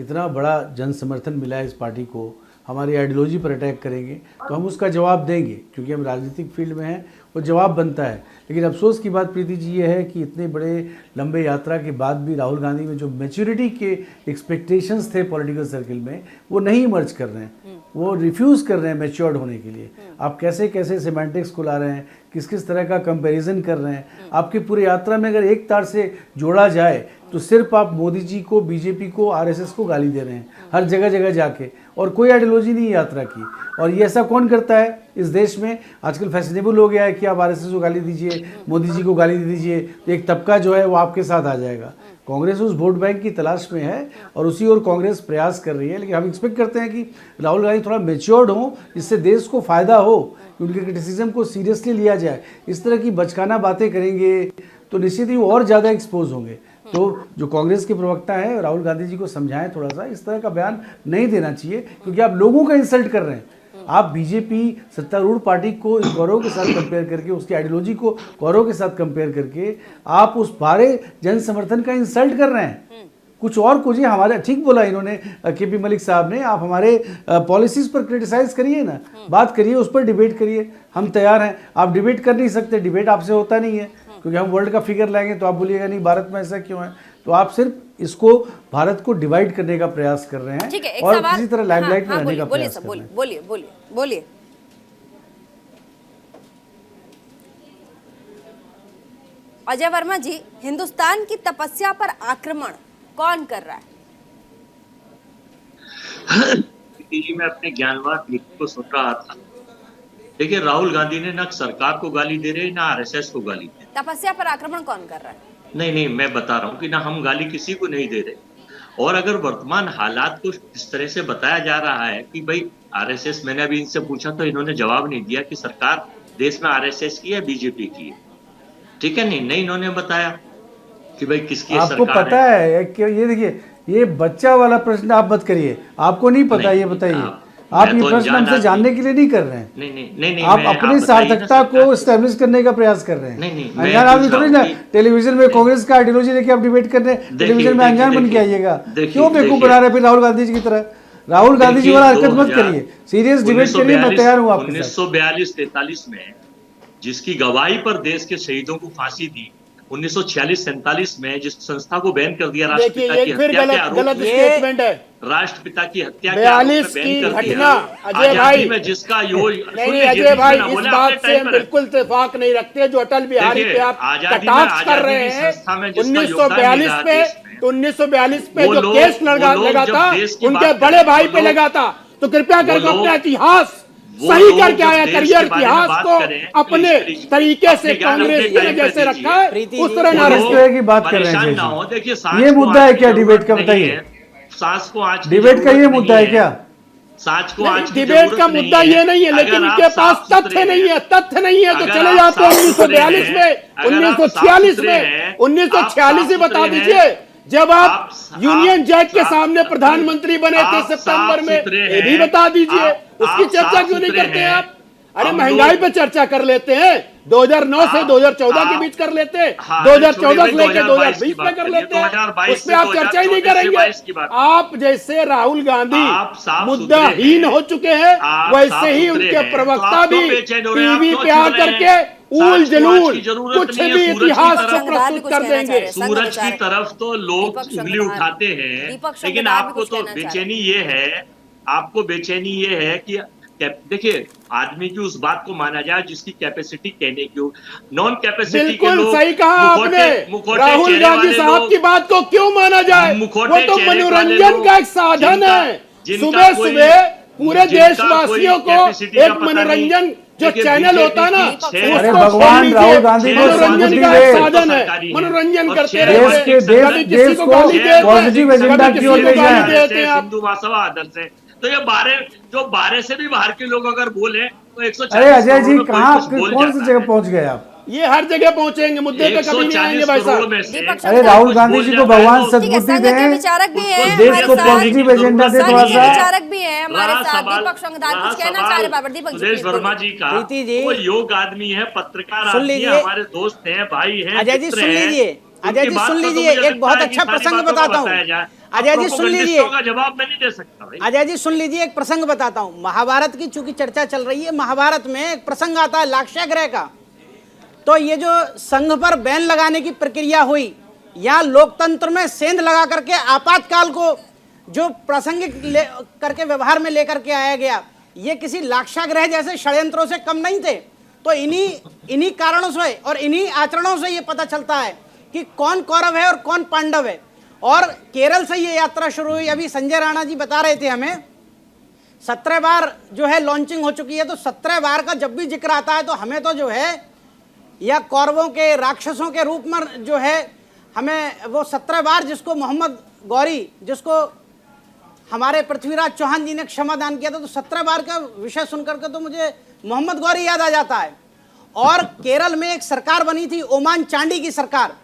Speaker 10: इतना बड़ा जन समर्थन मिला है इस पार्टी को, हमारी आइडियोलॉजी पर अटैक करेंगे तो हम उसका जवाब देंगे, क्योंकि हम राजनीतिक फील्ड में हैं, वो जवाब बनता है। लेकिन अफसोस की बात प्रीति जी ये है कि इतने बड़े लंबे यात्रा के बाद भी राहुल गांधी में जो मैच्योरिटी के एक्सपेक्टेशंस थे पॉलिटिकल सर्किल में, वो नहीं इमर्ज कर रहे हैं, वो रिफ्यूज़ कर रहे हैं मैच्योर्ड होने के लिए। आप कैसे कैसे सिमेंटिक्स को ला रहे हैं, किस किस तरह का कंपैरिजन कर रहे हैं। आपकी पूरी यात्रा में अगर एक तार से जोड़ा जाए तो सिर्फ आप मोदी जी को, बीजेपी को, आरएसएस को गाली दे रहे हैं हर जगह जगह जाके, और कोई आइडियोलॉजी नहीं यात्रा की। और ये ऐसा कौन करता है इस देश में? आजकल फैशनेबल हो गया है कि आप आरएसएस को गाली दीजिए, मोदी जी को गाली दीजिए, तो एक तबका जो है वो आपके साथ आ जाएगा। कांग्रेस उस वोट बैंक की तलाश में है और उसी ओर कांग्रेस प्रयास कर रही है। लेकिन हम एक्सपेक्ट करते हैं कि राहुल गांधी थोड़ा मैच्योर्ड हो, जिससे देश को फ़ायदा हो, उनके क्रिटिसिज्म को सीरियसली लिया जाए। इस तरह की बचकाना बातें करेंगे तो निश्चित ही वो और ज़्यादा एक्सपोज होंगे। तो जो कांग्रेस के प्रवक्ता हैं राहुल गांधी जी को समझाएं थोड़ा सा, इस तरह का बयान नहीं देना चाहिए, क्योंकि आप लोगों का इंसल्ट कर रहे हैं। आप बीजेपी सत्तारूढ़ पार्टी को गौरव के साथ कंपेयर करके, उसकी आइडियोलॉजी को गौरव के साथ कंपेयर करके आप उस बारे जन समर्थन का इंसल्ट कर रहे हैं। कुछ और कुछ हमारे, ठीक बोला इन्होंने केपी मलिक साहब ने, आप हमारे पॉलिसीज पर क्रिटिसाइज करिए ना, बात करिए, उस पर डिबेट करिए, हम तैयार हैं। आप डिबेट कर नहीं सकते, डिबेट आपसे होता नहीं है, क्योंकि हम वर्ल्ड का फिगर लाएंगे तो आप बोलिएगा नहीं भारत में ऐसा क्यों है। तो आप सिर्फ इसको, भारत को डिवाइड करने का प्रयास कर रहे हैं,
Speaker 1: ठीक है,
Speaker 10: और किसी तरह लाइमलाइट में रहने का
Speaker 1: बोलिए
Speaker 10: प्रयास कर रहे हैं।
Speaker 1: बोलिए बोलिए बोलिए। अजय वर्मा जी, हिंदुस्तान की तपस्या पर आक्रमण कौन कर रहा है?
Speaker 9: जी, मैं अपने ज्ञानवान मित्र को सुन रहा था। देखिए, राहुल गांधी ने ना सरकार को गाली दे रहे, ना आरएसएस को गाली दे रहे।
Speaker 1: तपस्या पर आक्रमण कौन कर रहा है?
Speaker 9: नहीं, मैं बता रहा हूँ कि ना हम गाली किसी को नहीं दे रहे। और अगर वर्तमान हालात को इस तरह से बताया जा रहा है कि भाई आरएसएस, मैंने अभी इनसे पूछा तो इन्होंने जवाब नहीं दिया कि सरकार देश में आरएसएस की है, बीजेपी की है। ठीक है, नहीं इन्होंने बताया कि भाई किसकी
Speaker 10: आपको
Speaker 9: सरकार
Speaker 10: पता है कि ये देखिए, ये बच्चा वाला प्रश्न आप मत करिए, आपको नहीं पता, ये बताइए। आप ये प्रश्न हमसे जानने के लिए नहीं कर रहे हैं,
Speaker 9: नहीं,
Speaker 10: आप अपनी सार्थकता को एस्टेब्लिश करने का प्रयास कर रहे हैं। अनजान आदमी थोड़ी ना टेलीविजन में कांग्रेस का आइडियोलॉजी लेके आप डिबेट कर रहे हैं, टेलीविजन में अनजान बन के आइएगा। क्यों बेवकूफ बना रहे फिर राहुल गांधी जी की तरह? राहुल गांधी जी वाला हरकत मत करिए, सीरियस डिबेट के लिए मैं तैयार हूँ आपके साथ।
Speaker 9: 1942-43 में जिसकी गवाही पर देश के शहीदों को फांसी दी, 1946-47 में जिस संस्था को बैन कर दिया राष्ट्रपिता की हत्या के आरोप में, राष्ट्रपिता की हत्या के आरोप में बैन कर दिया।
Speaker 12: अजय भाई
Speaker 9: में जिसका
Speaker 12: नहीं, अजय भाई इस बात से हम बिल्कुल इत्तेफाक नहीं रखते जो अटल बिहारी पे आप कटाक्ष कर रहे हैं। 1942 में, 1942 में जो केस लगा था उनके बड़े भाई पे लगा था। तो कृपया करके अपना इतिहास सही करके आया, करियर इतिहास को अपने तरीके से कांग्रेस ने जैसे रखा है उस तरह ना
Speaker 10: इस तरह की बात कर रहे हैं। देखिए, ये मुद्दा है क्या डिबेट का? बताइए,
Speaker 9: सांस को आज
Speaker 10: डिबेट का ये मुद्दा है क्या?
Speaker 9: सांस को आज
Speaker 12: डिबेट का मुद्दा ये नहीं है, लेकिन इनके पास तथ्य नहीं है तो चले जाते हैं 1942 में, 1946 में, 1946 ही बता दीजिए जब आप यूनियन जैक के सामने प्रधानमंत्री बने थे सितंबर में, ये भी बता दीजिए। उसकी चर्चा क्यों नहीं करते हैं आप? अरे महंगाई पे चर्चा कर लेते हैं, 2009 से 2014 के बीच कर लेते हैं, 2014 से लेकर 2020 में कर लेते हैं, उस पर आप चर्चा ही नहीं करेंगे। आप जैसे राहुल गांधी मुद्दाहीन हो चुके हैं, वैसे ही उनके प्रवक्ता भी टीवी पे आकर के ऊल जलूल कुछ भी इतिहास को प्रस्तुत कर देंगे।
Speaker 9: सूरज की तरफ तो लोग उंगली उठाते हैं, लेकिन आपको तो बेचैनी ये है, आपको बेचैनी ये है कि देखिए, आदमी की उस बात को माना जाए जिसकी कैपेसिटी कहने की, नॉन कैपेसिटी
Speaker 12: बिल्कुल सही कहा आपने। राहुल गांधी साहब की बात को क्यों माना जाए? वो तो मनोरंजन का एक साधन है। सुबह सुबह पूरे देशवासियों को एक मनोरंजन जो चैनल होता है ना,
Speaker 10: अरे भगवान राहुल गांधी को
Speaker 12: मनोरंजन का एक साधन है, मनोरंजन करते रहते हैं,
Speaker 10: देश को पॉजिटिव एजेंडा की ओर ले जाए।
Speaker 9: हिंदू महासभा आदर्श है, तो ये 12 से भी बाहर के लोग अगर बोले तो 140।
Speaker 10: अरे अजय जी, कहाँ कौन सी जगह पहुंच गए आप?
Speaker 12: ये हर जगह पहुंचेंगे, मुद्दे पे कभी नहीं आएंगे भाई साहब।
Speaker 10: अरे राहुल गांधी जी को भगवान सद्बुद्धि दें,
Speaker 1: विचारक भी है,
Speaker 10: देश को पॉजिटिव एजेंडा दे थोड़ा सा।
Speaker 1: विचारक भी है हमारे साथ, दीपक संगदार कुछ कहना चाह रहे बाबर। दीपक
Speaker 9: सुरेश वर्मा जी का वो योग आदमी है, पत्रकार आदमी है, हमारे दोस्त हैं, भाई हैं।
Speaker 8: अजय जी सुन लीजिए, अजय जी सुन लीजिए, एक बहुत अच्छा प्रसंग बताता हूँ। अजय जी सुन लीजिए,
Speaker 9: प्रोपेगेंडिस्टों का जवाब मैं नहीं दे सकता भाई।
Speaker 8: अजय जी सुन लीजिए, एक प्रसंग बताता हूं। महाभारत की चूंकि चर्चा चल रही है, महाभारत में एक प्रसंग आता है लाक्षागृह का। तो ये जो संघ पर बैन लगाने की प्रक्रिया हुई, यहाँ लोकतंत्र में सेंध लगा करके आपातकाल को जो प्रासंगिक करके व्यवहार में लेकर के आया गया, ये किसी लाक्षागृह जैसे षड्यंत्रों से कम नहीं थे। तो इन्हीं कारणों से और इन्हीं आचरणों से ये पता चलता है कि कौन कौरव है और कौन पांडव है। और केरल से ये यात्रा शुरू हुई। अभी संजय राणा जी बता रहे थे हमें 17 बार जो है लॉन्चिंग हो चुकी है। तो 17 बार का जब भी जिक्र आता है तो हमें तो जो है या कौरवों के राक्षसों के रूप में जो है हमें वो 17 बार जिसको मोहम्मद गौरी, जिसको हमारे पृथ्वीराज चौहान जी ने क्षमा दान किया था, तो 17 बार का विषय सुनकर के तो मुझे मोहम्मद गौरी याद आ जाता है। और केरल में एक सरकार बनी थी ओमान चांडी की सरकार,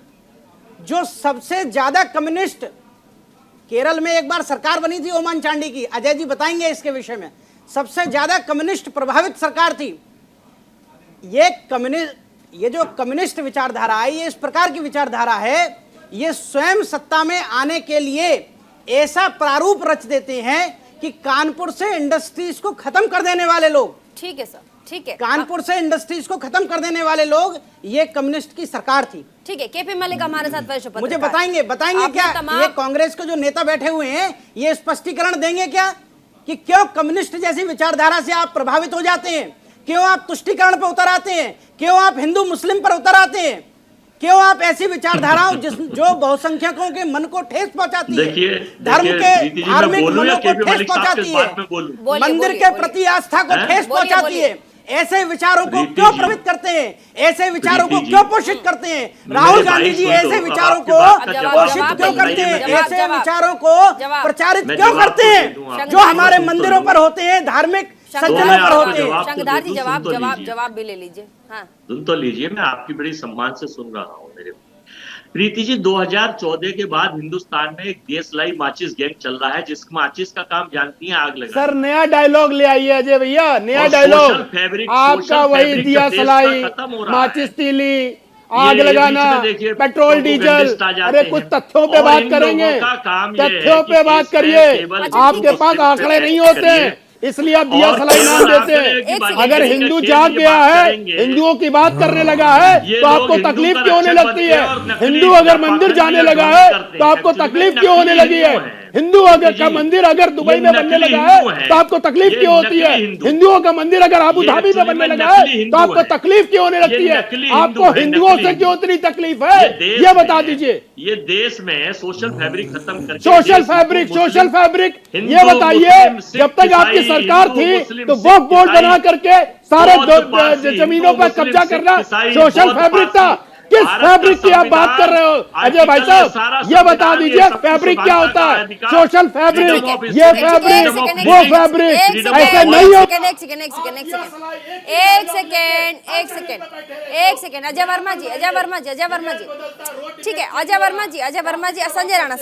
Speaker 8: जो सबसे ज्यादा कम्युनिस्ट, केरल में एक बार सरकार बनी थी ओमान चांडी की, अजय जी बताएंगे इसके विषय में, सबसे ज्यादा कम्युनिस्ट प्रभावित सरकार थी। ये जो कम्युनिस्ट विचारधारा है, ये इस प्रकार की विचारधारा है, ये स्वयं सत्ता में आने के लिए ऐसा प्रारूप रच देते हैं कि कानपुर से इंडस्ट्रीज को खत्म कर देने वाले लोग,
Speaker 1: ठीक है सर, ठीक है,
Speaker 8: कानपुर से इंडस्ट्रीज को खत्म कर देने वाले लोग, ये कम्युनिस्ट की सरकार थी।
Speaker 1: ठीक है। केपी मलिक हमारे साथ वरिष्ठ पत्रकार,
Speaker 8: मुझे बताएंगे क्या ये कांग्रेस के जो नेता बैठे हुए हैं ये स्पष्टीकरण देंगे क्या कि क्यों कम्युनिस्ट जैसी विचारधारा से आप प्रभावित हो जाते हैं, क्यों आप तुष्टीकरण पर उतर आते हैं, क्यों आप हिंदू मुस्लिम पर उतर आते हैं, क्यों आप ऐसी विचारधाराओं जो बहुसंख्यकों के मन को ठेस पहुंचाती है, धर्म के धार्मिक मनों को ठेस पहुंचाती है, मंदिर के प्रति आस्था को ठेस पहुंचाती है, ऐसे विचारों को क्यों प्रभावित करते हैं, ऐसे विचारों को क्यों पोषित करते हैं? राहुल गांधी जी ऐसे विचारों को पोषित क्यों करते हैं, ऐसे विचारों को प्रचारित क्यों करते हैं जो हमारे मंदिरों पर होते हैं, धार्मिक संचलों पर होते हैं?
Speaker 1: शंकरदार जी जवाब भी ले लीजिए। हाँ,
Speaker 9: सुन तो लीजिए, मैं आपकी बड़ी सम्मान से सुन रहा हूँ। मेरे प्रीति जी, 2014 के बाद हिंदुस्तान में एक देशलाई माचिस गैंग चल रहा है, जिस माचिस का काम जानती हैं, आग लगा।
Speaker 12: सर नया डायलॉग ले आइए अजय भैया, नया डायलॉग आपका वही दिया सलाई, माचिस तीली, आग लगाना, पेट्रोल डीजल। अरे कुछ तथ्यों पे बात करेंगे, तथ्यों पे बात करिए। आपके पास आंकड़े नहीं होते इसलिए आप दिया सलाई नाम देते हैं। अगर हिंदू जाग गया है, हिंदुओं की बात करने लगा है तो आपको तकलीफ क्यों होने लगती है? हिंदू अगर मंदिर जाने लगा है तो आपको तकलीफ क्यों होने लगी है? हिंदू का मंदिर अगर दुबई में बनने लगा है तो आपको तकलीफ क्यों होती है? हिंदुओं का मंदिर अगर अबू धाबी में बनने लगा है तो आपको तकलीफ क्यों होने लगती है? आपको हिंदुओं से क्यों इतनी तकलीफ है, ये बता दीजिए।
Speaker 9: ये देश में सोशल फैब्रिक खत्म करके,
Speaker 12: सोशल फैब्रिक ये बताइए, जब तक आपकी सरकार थी तो वक्फ बोर्ड बना करके सारे जमीनों पर कब्जा करना सोशल फैब्रिक था। किस फैब्रिक की आप बात कर रहे हो अजय भाई साहब? ये बता दीजिए फैब्रिक क्या होता है? सोशल फैब्रिक, ये फैब्रिक, वो फैब्रिक ऐसे नहीं हो।
Speaker 1: एक सेकेंड अजय वर्मा जी, ठीक है, अजय वर्मा जी, संजय राणा,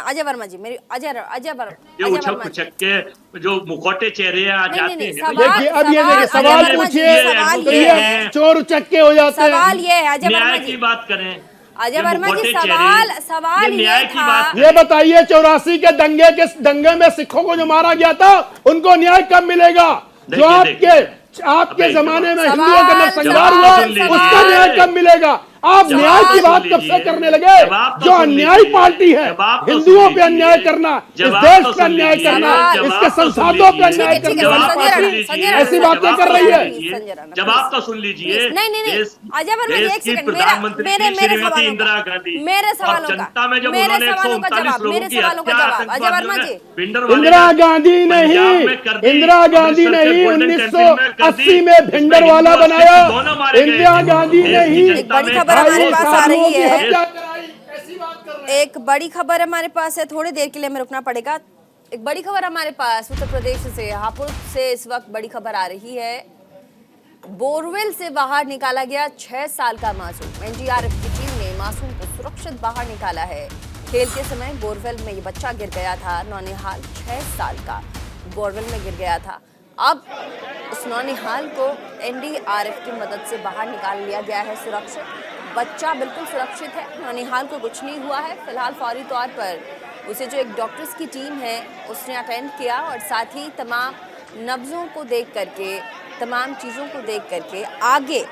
Speaker 1: अजय वर्मा जी, मेरी अजय वर्मा
Speaker 9: के जो मुखौटे चेहरे आ जाते हैं।
Speaker 12: देखिए अब ये सवाल पूछिए, चोर उचक्के हो जाते हैं।
Speaker 1: सवाल ये है अजय
Speaker 9: न्याय की बात करें,
Speaker 1: अजय वर्मा जी, सवाल ये था,
Speaker 12: ये बताइए 84 के दंगे में सिखों को जो मारा गया था उनको न्याय कब मिलेगा? जो आपके जमाने में हिंदुओं का नरसंहार हुआ उसका न्याय कब मिलेगा? आप न्याय की बात कब से करने लगे? जो अन्यायी पार्टी है, हिंदुओं पे अन्याय करना, इस देश पे अन्याय करना, इसके संसाधनों पे अन्याय करने वाली पार्टी ऐसी बातें कर रही है।
Speaker 9: जवाब तो सुन लीजिए।
Speaker 1: नहीं, अजय वर्मा जी, एक सेकंड,
Speaker 9: इंदिरा गांधी,
Speaker 1: मेरे सवालों का जवाब, अजय वर्मा जी।
Speaker 12: इंदिरा गांधी नहीं 1980 में भिंडरवाला बनाया, इंदिरा गांधी नहीं।
Speaker 1: हमारे पास आ रही है एक बड़ी खबर हमारे पास है, थोड़ी देर के लिए हमें रुकना पड़ेगा। एक बड़ी खबर हमारे पास उत्तर प्रदेश से, हापुड़ से इस वक्त बड़ी खबर आ रही है। बोरवेल से बाहर निकाला गया 6 साल का मासूम। एनडीआरएफ की टीम ने मासूम को सुरक्षित बाहर निकाला है। खेल के समय बोरवेल में ये बच्चा गिर गया था। नौनिहाल 6 साल का बोरवेल में गिर गया था। अब उस नौनिहाल को एनडीआरएफ की मदद से बाहर निकाल लिया गया है सुरक्षित। बच्चा बिल्कुल सुरक्षित है, नौनिहाल को कुछ नहीं हुआ है। फिलहाल फौरी तौर पर उसे जो एक डॉक्टर्स की टीम है उसने अटेंड किया और साथ ही तमाम नब्ज़ों को देख करके, तमाम चीज़ों को देख करके आगे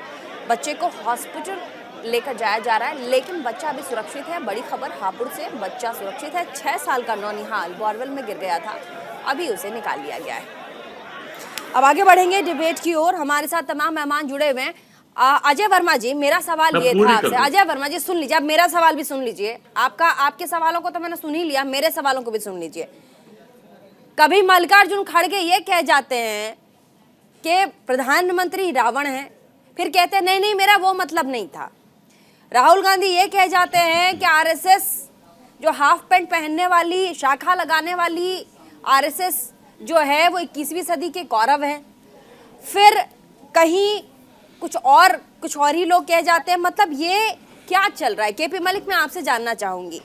Speaker 1: बच्चे को हॉस्पिटल लेकर जाया जा रहा है, लेकिन बच्चा अभी सुरक्षित है। बड़ी खबर हापुड़ से, बच्चा सुरक्षित है। 6 साल का नौनिहाल बोरवेल में गिर गया था, अभी उसे निकाल लिया गया है। अब आगे बढ़ेंगे डिबेट की ओर। हमारे साथ तमाम मेहमान जुड़े हुए हैं। अजय वर्मा जी, मेरा सवाल ये था आपसे। अजय वर्मा जी सुन लीजिए, अब मेरा सवाल भी सुन लीजिए। आपके सवालों को तो मैंने सुन ही लिया, मेरे सवालों को भी सुन लीजिए। कभी मल्लिकार्जुन खड़गे ये कह जाते हैं कि प्रधानमंत्री रावण है, फिर कहते हैं नहीं मेरा वो मतलब नहीं था। राहुल गांधी ये कह जाते हैं कि आरएसएस जो हाफ पैंट पहनने वाली, शाखा लगाने वाली आरएसएस जो है वो 21वीं सदी के कौरव हैं। फिर कहीं कुछ और ही लोग कह जाते हैं। मतलब ये क्या चल रहा है? केपी मलिक, मैं आपसे जानना चाहूंगी,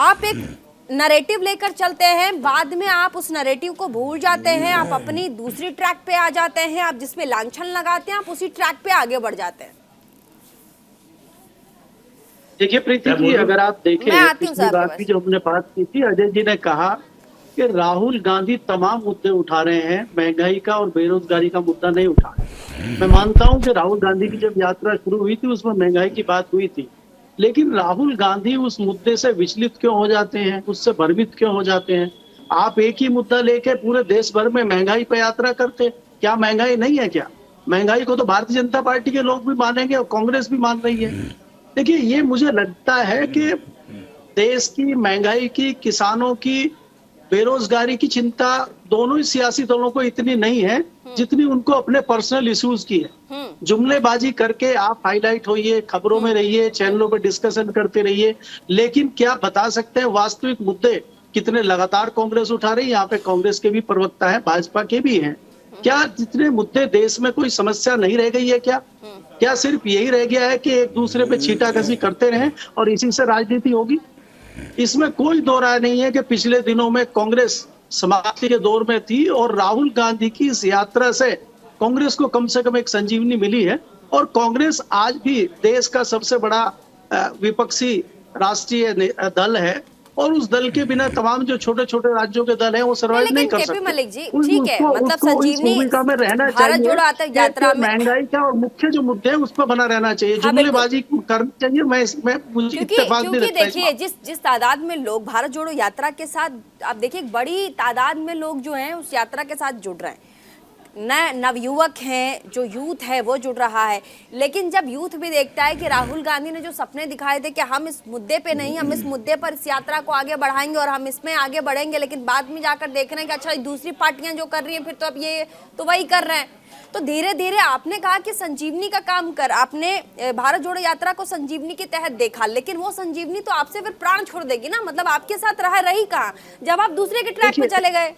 Speaker 1: आप एक नैरेटिव लेकर चलते हैं, बाद में आप उस नैरेटिव को भूल जाते हैं, आप अपनी दूसरी ट्रैक पे आ जाते हैं, आप जिसमें लांछन लगाते हैं आप उसी ट्रैक पे आगे बढ़ जाते हैं।
Speaker 11: देखिए प्रीति जी, अगर आप देखें पिछली बार भी जो हमने बात की थी, अजय जी ने कहा कि राहुल गांधी तमाम मुद्दे उठा रहे हैं, महंगाई का और बेरोजगारी का मुद्दा नहीं उठा रहे। मैं मानता हूं कि राहुल गांधी की जब यात्रा शुरू हुई थी उसमें महंगाई की बात हुई थी, लेकिन राहुल गांधी उस मुद्दे से विचलित क्यों हो जाते हैं, उससे भ्रमित क्यों हो जाते हैं? आप एक ही मुद्दा लेके पूरे देश भर में महंगाई पर यात्रा करते, क्या महंगाई नहीं है क्या? महंगाई को तो भारतीय जनता पार्टी के लोग भी मानेंगे और कांग्रेस भी मान रही है। देखिए, ये मुझे लगता है कि देश की महंगाई की, किसानों की, बेरोजगारी की चिंता दोनों ही सियासी दलों को इतनी नहीं है जितनी उनको अपने पर्सनल इश्यूज की है। जुमलेबाजी करके आप हाईलाइट होइए, खबरों में रहिए, चैनलों पर डिस्कशन करते रहिए, लेकिन क्या बता सकते हैं वास्तविक मुद्दे कितने लगातार कांग्रेस उठा रही है? यहाँ पे कांग्रेस के भी प्रवक्ता है, भाजपा के भी हैं। क्या जितने मुद्दे देश में कोई समस्या नहीं रह गई है क्या? क्या सिर्फ यही रह गया है कि एक दूसरे पे छींटाकशी करते रहें और इसी से राजनीति होगी? इसमें कोई दो राय नहीं है कि पिछले दिनों में कांग्रेस समाप्ति के दौर में थी और राहुल गांधी की इस यात्रा से कांग्रेस को कम से कम एक संजीवनी मिली है। और कांग्रेस आज भी देश का सबसे बड़ा विपक्षी राष्ट्रीय दल है और उस दल के बिना तमाम जो छोटे छोटे राज्यों के दल हैं वो सर्वाइव नहीं कर सकते।
Speaker 1: मलिक जी, ठीक है, मतलब संजीवनी
Speaker 11: भूमिका में रहना
Speaker 1: भारत जोड़ो यात्रा में
Speaker 11: महंगाई का और मुख्य जो मुद्दे हैं उस पर बना रहना चाहिए, जुमलेबाजी करनी चाहिए। मैं मुझे इत्तेफाक नहीं लगता।
Speaker 1: देखिए, जिस तादाद में लोग भारत जोड़ो यात्रा के साथ, आप देखिए बड़ी तादाद में लोग जो हैं उस यात्रा के साथ जुड़ रहे हैं, नवयुवक हैं, जो यूथ है वो जुड़ रहा है। लेकिन जब यूथ भी देखता है कि राहुल गांधी ने जो सपने दिखाए थे कि हम इस मुद्दे पे नहीं, हम इस मुद्दे पर इस यात्रा को आगे बढ़ाएंगे और हम इसमें आगे बढ़ेंगे, लेकिन बाद में जाकर देख रहे हैं कि अच्छा दूसरी पार्टियां जो कर रही हैं फिर तो अब ये तो वही कर रहे हैं। तो धीरे धीरे आपने कहा कि संजीवनी का काम कर, आपने भारत जोड़ो यात्रा को संजीवनी के तहत देखा, लेकिन वो संजीवनी तो आपसे फिर प्राण छोड़ देगी ना, मतलब आपके साथ रही कहाँ जब आप दूसरे के ट्रैक पे चले गए?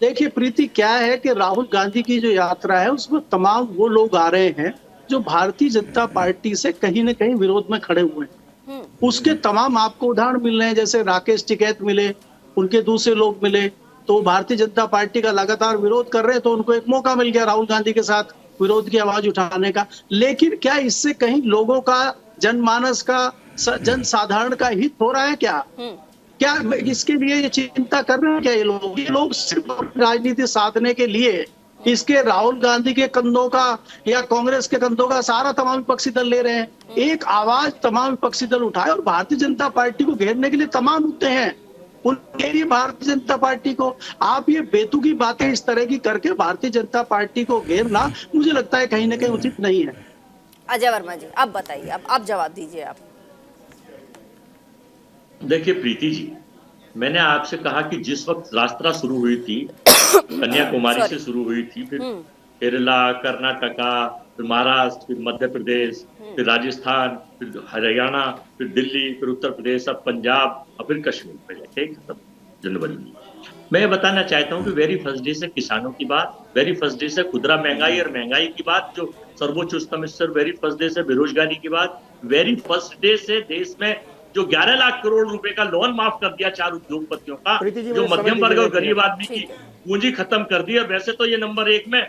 Speaker 11: देखिए प्रीति, क्या है कि राहुल गांधी की जो यात्रा है उसमें तमाम वो लोग आ रहे हैं जो भारतीय जनता पार्टी से कहीं न कहीं विरोध में खड़े हुए हैं। उसके तमाम आपको उदाहरण मिल रहे हैं, जैसे राकेश टिकैत मिले, उनके दूसरे लोग मिले, तो भारतीय जनता पार्टी का लगातार विरोध कर रहे हैं, तो उनको एक मौका मिल गया राहुल गांधी के साथ विरोध की आवाज उठाने का। लेकिन क्या इससे कहीं लोगों का, जनमानस का, जनसाधारण का हित हो रहा है क्या? क्या इसके लिए ये चिंता कर रहे हैं क्या ये लोग सिर्फ राजनीति साधने के लिए इसके राहुल गांधी के कंधों का या कांग्रेस के कंधों का सहारा तमाम विपक्षी दल ले रहे हैं? एक आवाज तमाम विपक्षी दल उठाए और भारतीय जनता पार्टी को घेरने के लिए तमाम मुद्दे हैं, उनके लिए भारतीय जनता पार्टी को आप ये बेतुकी बातें इस तरह की करके भारतीय जनता पार्टी को घेरना मुझे लगता है कहीं ना कहीं उचित नहीं है।
Speaker 1: अजय वर्मा जी, अब बताइए, अब जवाब दीजिए आप।
Speaker 9: देखिए प्रीति जी, मैंने आपसे कहा कि जिस वक्त यात्रा शुरू हुई थी, कन्याकुमारी से शुरू हुई थी, फिर केरला, कर्नाटका, फिर महाराष्ट्र, फिर मध्य प्रदेश, फिर राजस्थान, फिर हरियाणा, फिर दिल्ली, फिर उत्तर प्रदेश, अब पंजाब और फिर कश्मीर पे जाके खत्म जनवरी। मैं बताना चाहता हूँ कि वेरी फर्स्ट डे से किसानों की बात, वेरी फर्स्ट डे से खुदरा महंगाई और महंगाई की बात, जो सर्वोच्च उच्चतम स्तर, वेरी फर्स्ट डे से बेरोजगारी की बात, वेरी फर्स्ट डे से देश में जो 11 लाख करोड़ रुपए का लोन माफ कर दिया 4 उद्योगपतियों का, जो मध्यम वर्ग और गरीब आदमी की पूंजी खत्म कर दी। और वैसे तो ये नंबर 1 में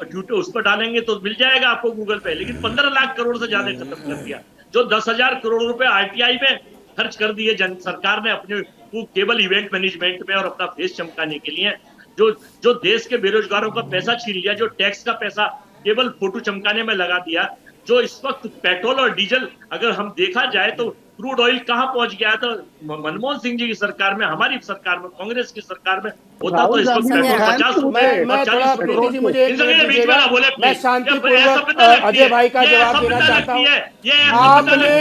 Speaker 9: ट्विटर उस पर डालेंगे तो मिल जाएगा आपको गूगल पे, लेकिन 15 लाख करोड़ से ज्यादा खत्म कर दिया। जो 10,000 करोड़ रुपए RTI में खर्च कर दिए सरकार ने अपने वो केवल इवेंट मैनेजमेंट में और अपना फेस चमकाने के लिए जो देश के बेरोजगारों का पैसा छीन लिया, जो टैक्स का पैसा केवल फोटो चमकाने में लगा दिया, जो इस वक्त पेट्रोल और डीजल अगर हम देखा जाए तो क्रूड ऑयल कहां पहुंच गया था मनमोहन सिंह जी की सरकार में, हमारी सरकार में, कांग्रेस की सरकार में होता तो इस वक्त पेट्रोल 50 रुपए और 40 रुपए।
Speaker 12: मैं शांतिपूर्वक अजय भाई का जवाब देना चाहता हूँ। आपने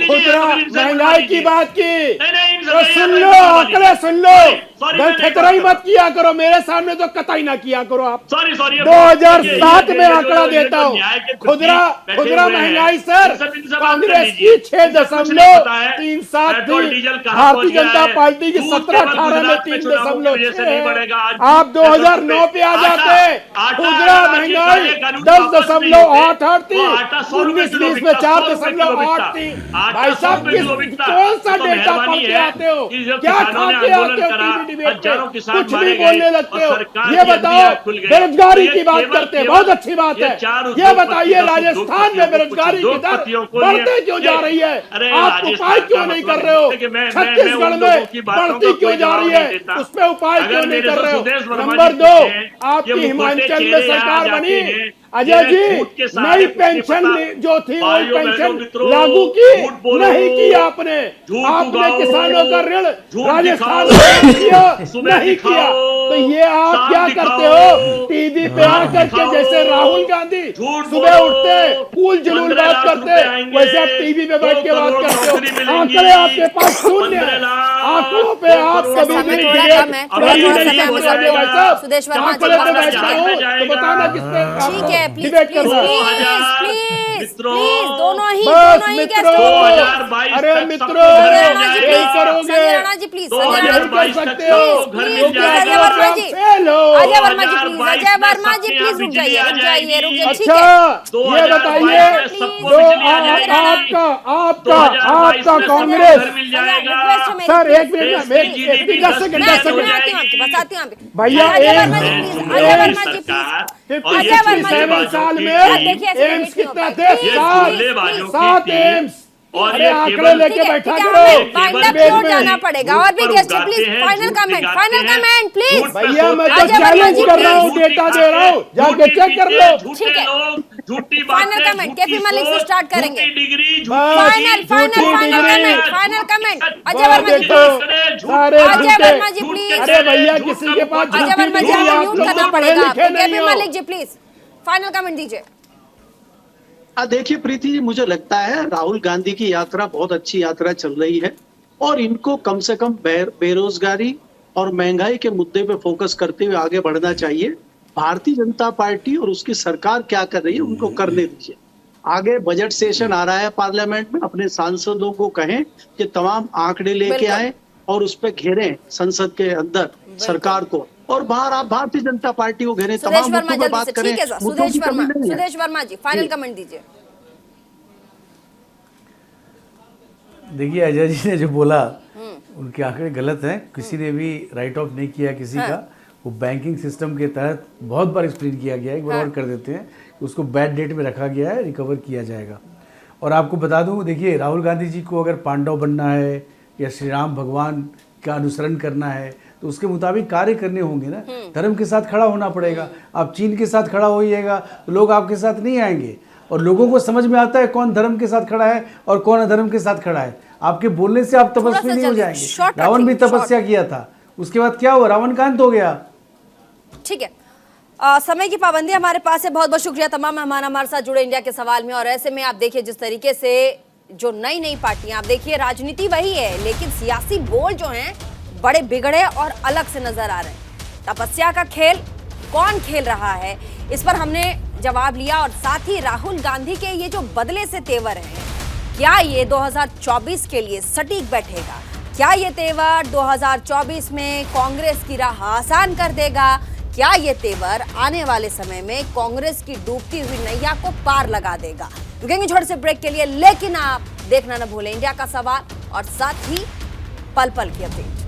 Speaker 12: खुदरा महंगाई की बात की तो सुन लो, आंकड़े सुन लो, खतराई मत किया करो, मेरे सामने तो कतई ना किया करो आप। 2007 में आंकड़ा देता हूँ, खुदरा महंगाई सर कांग्रेस की 6.37 थी, भारतीय जनता पार्टी की 17-18 में 3.6। आप 2009 पे आ जाते, खुदरा महंगाई 10.88 थी, 19-20 में 4.8 थी। भाई साहब कौन सा डेटा पढ़ के आते हो, क्या खा के आते हो टीवी डिबेट में, कुछ भी बोलने लगते हो। ये बताओ, बेरोजगारी की बात करते हैं, बहुत अच्छी बात है। ये बताइए राजस्थान में बेरोजगारी की दर बढ़ते क्यों जा रही है, आप उपाय क्यों नहीं कर रहे हो? छत्तीसगढ़ में बढ़ती क्यों जा रही है, उस पर उपाय क्यों नहीं कर रहे हो? नंबर 2, आपकी हिमाचल में सरकार बनी, अजय जी नई पेंशन जो थी वो पेंशन लागू की नहीं की आपने किसानों का ऋण राजस्थान में किया नहीं किया। तो ये आप क्या करते हो, टीवी पे आकर के जैसे राहुल गांधी सुबह उठते फूल जुलूल बात करते, वैसे आप टीवी पे बैठ के बात करते हो। आंकड़े आपके पास शून्य है, आंकड़ों पे आप कभी भी आंकड़े पे बैठता हो तो बताना किसने
Speaker 1: प्लीज दोनों ही
Speaker 12: अरे मित्रों यही करोगे,
Speaker 1: राणा जी प्लीज, अजय वर्मा जी प्लीज रुक जाइए।
Speaker 12: अच्छा ये बताइए, आपका कांग्रेस सर, एक मिनट 10 सेकंड
Speaker 1: बताती हूँ
Speaker 12: भैया, साल में एम्स कितना थे, 7 एम्स।
Speaker 9: और
Speaker 12: अरे आंकड़े लेके बैठा करो,
Speaker 1: जाना पड़ेगा। और भी guest please, final comment please.
Speaker 12: भैया मैं तो चैलेंज कर रहा हूँ, डेटा दे रहा हूँ, जाके चेक कर लो।
Speaker 1: ठीक है, फाइनल कमेंट केपी मलिक से स्टार्ट करेंगे। Final comment Ajay Verma ji please.
Speaker 12: अरे भैया किसी के पास
Speaker 1: अजय वर्मा जी म्यूट करना पड़ेगा। KP Malik ji please final comment दीजिए।
Speaker 11: देखिए प्रीति जी, मुझे लगता है राहुल गांधी की यात्रा बहुत अच्छी यात्रा चल रही है और इनको कम से कम बेरोजगारी और महंगाई के मुद्दे पे फोकस करते हुए आगे बढ़ना चाहिए। भारतीय जनता पार्टी और उसकी सरकार क्या कर रही है उनको करने दीजिए। आगे बजट सेशन आ रहा है पार्लियामेंट में, अपने सांसदों को कहें कि तमाम आंकड़े लेके आए और उस पर घेरें संसद के अंदर सरकार को, और बाहर आप भारतीय जनता पार्टी को घेरें, तमाम मुद्दों पर बात करें।
Speaker 1: सुदेश वर्मा जी फाइनल कमेंट दीजिए।
Speaker 10: देखिए अजय जी ने जो बोला उनके आंकड़े गलत हैं, किसी ने भी राइट ऑफ नहीं किया किसी का। वो बैंकिंग सिस्टम के तहत बहुत बार एक्सप्लेन किया गया है, एक बार और कर देते हैं, उसको बैड डेट में रखा गया है, रिकवर किया जाएगा। और आपको बता दूं, देखिए राहुल गांधी जी को अगर पांडव बनना है या श्री राम भगवान का अनुसरण करना है तो उसके मुताबिक कार्य करने होंगे ना, धर्म के साथ खड़ा होना पड़ेगा। आप चीन के साथ खड़ा होइएगा तो लोग आपके साथ नहीं आएंगे, और लोगों को समझ में आता है कौन धर्म के साथ खड़ा है और कौन अधर्म के साथ खड़ा है। आपके बोलने से आप तपस्वी नहीं हो जाएंगे। रावण भी तपस्या किया था, उसके बाद क्या हुआ, रावण का अंत हो गया।
Speaker 1: ठीक है, समय की पाबंदी हमारे पास है। बहुत बहुत शुक्रिया तमाम मेहमान हमारे साथ जुड़े इंडिया के सवाल में। और ऐसे में आप देखिए जिस तरीके से जो नई नई पार्टियां, आप देखिए राजनीति वही है लेकिन सियासी बोल जो हैं बड़े बिगड़े और अलग से नजर आ रहे हैं। तपस्या का खेल कौन खेल रहा है, इस पर हमने जवाब लिया। और साथ ही राहुल गांधी के ये जो बदले से तेवर हैं, क्या ये 2024 के लिए सटीक बैठेगा? क्या ये तेवर 2024 में कांग्रेस की राह आसान कर देगा? क्या ये तेवर आने वाले समय में कांग्रेस की डूबती हुई नैया को पार लगा देगा? रुकेंगे छोटे से ब्रेक के लिए, लेकिन आप देखना न भूलें इंडिया का सवाल और साथ ही पल पल की अपडेट।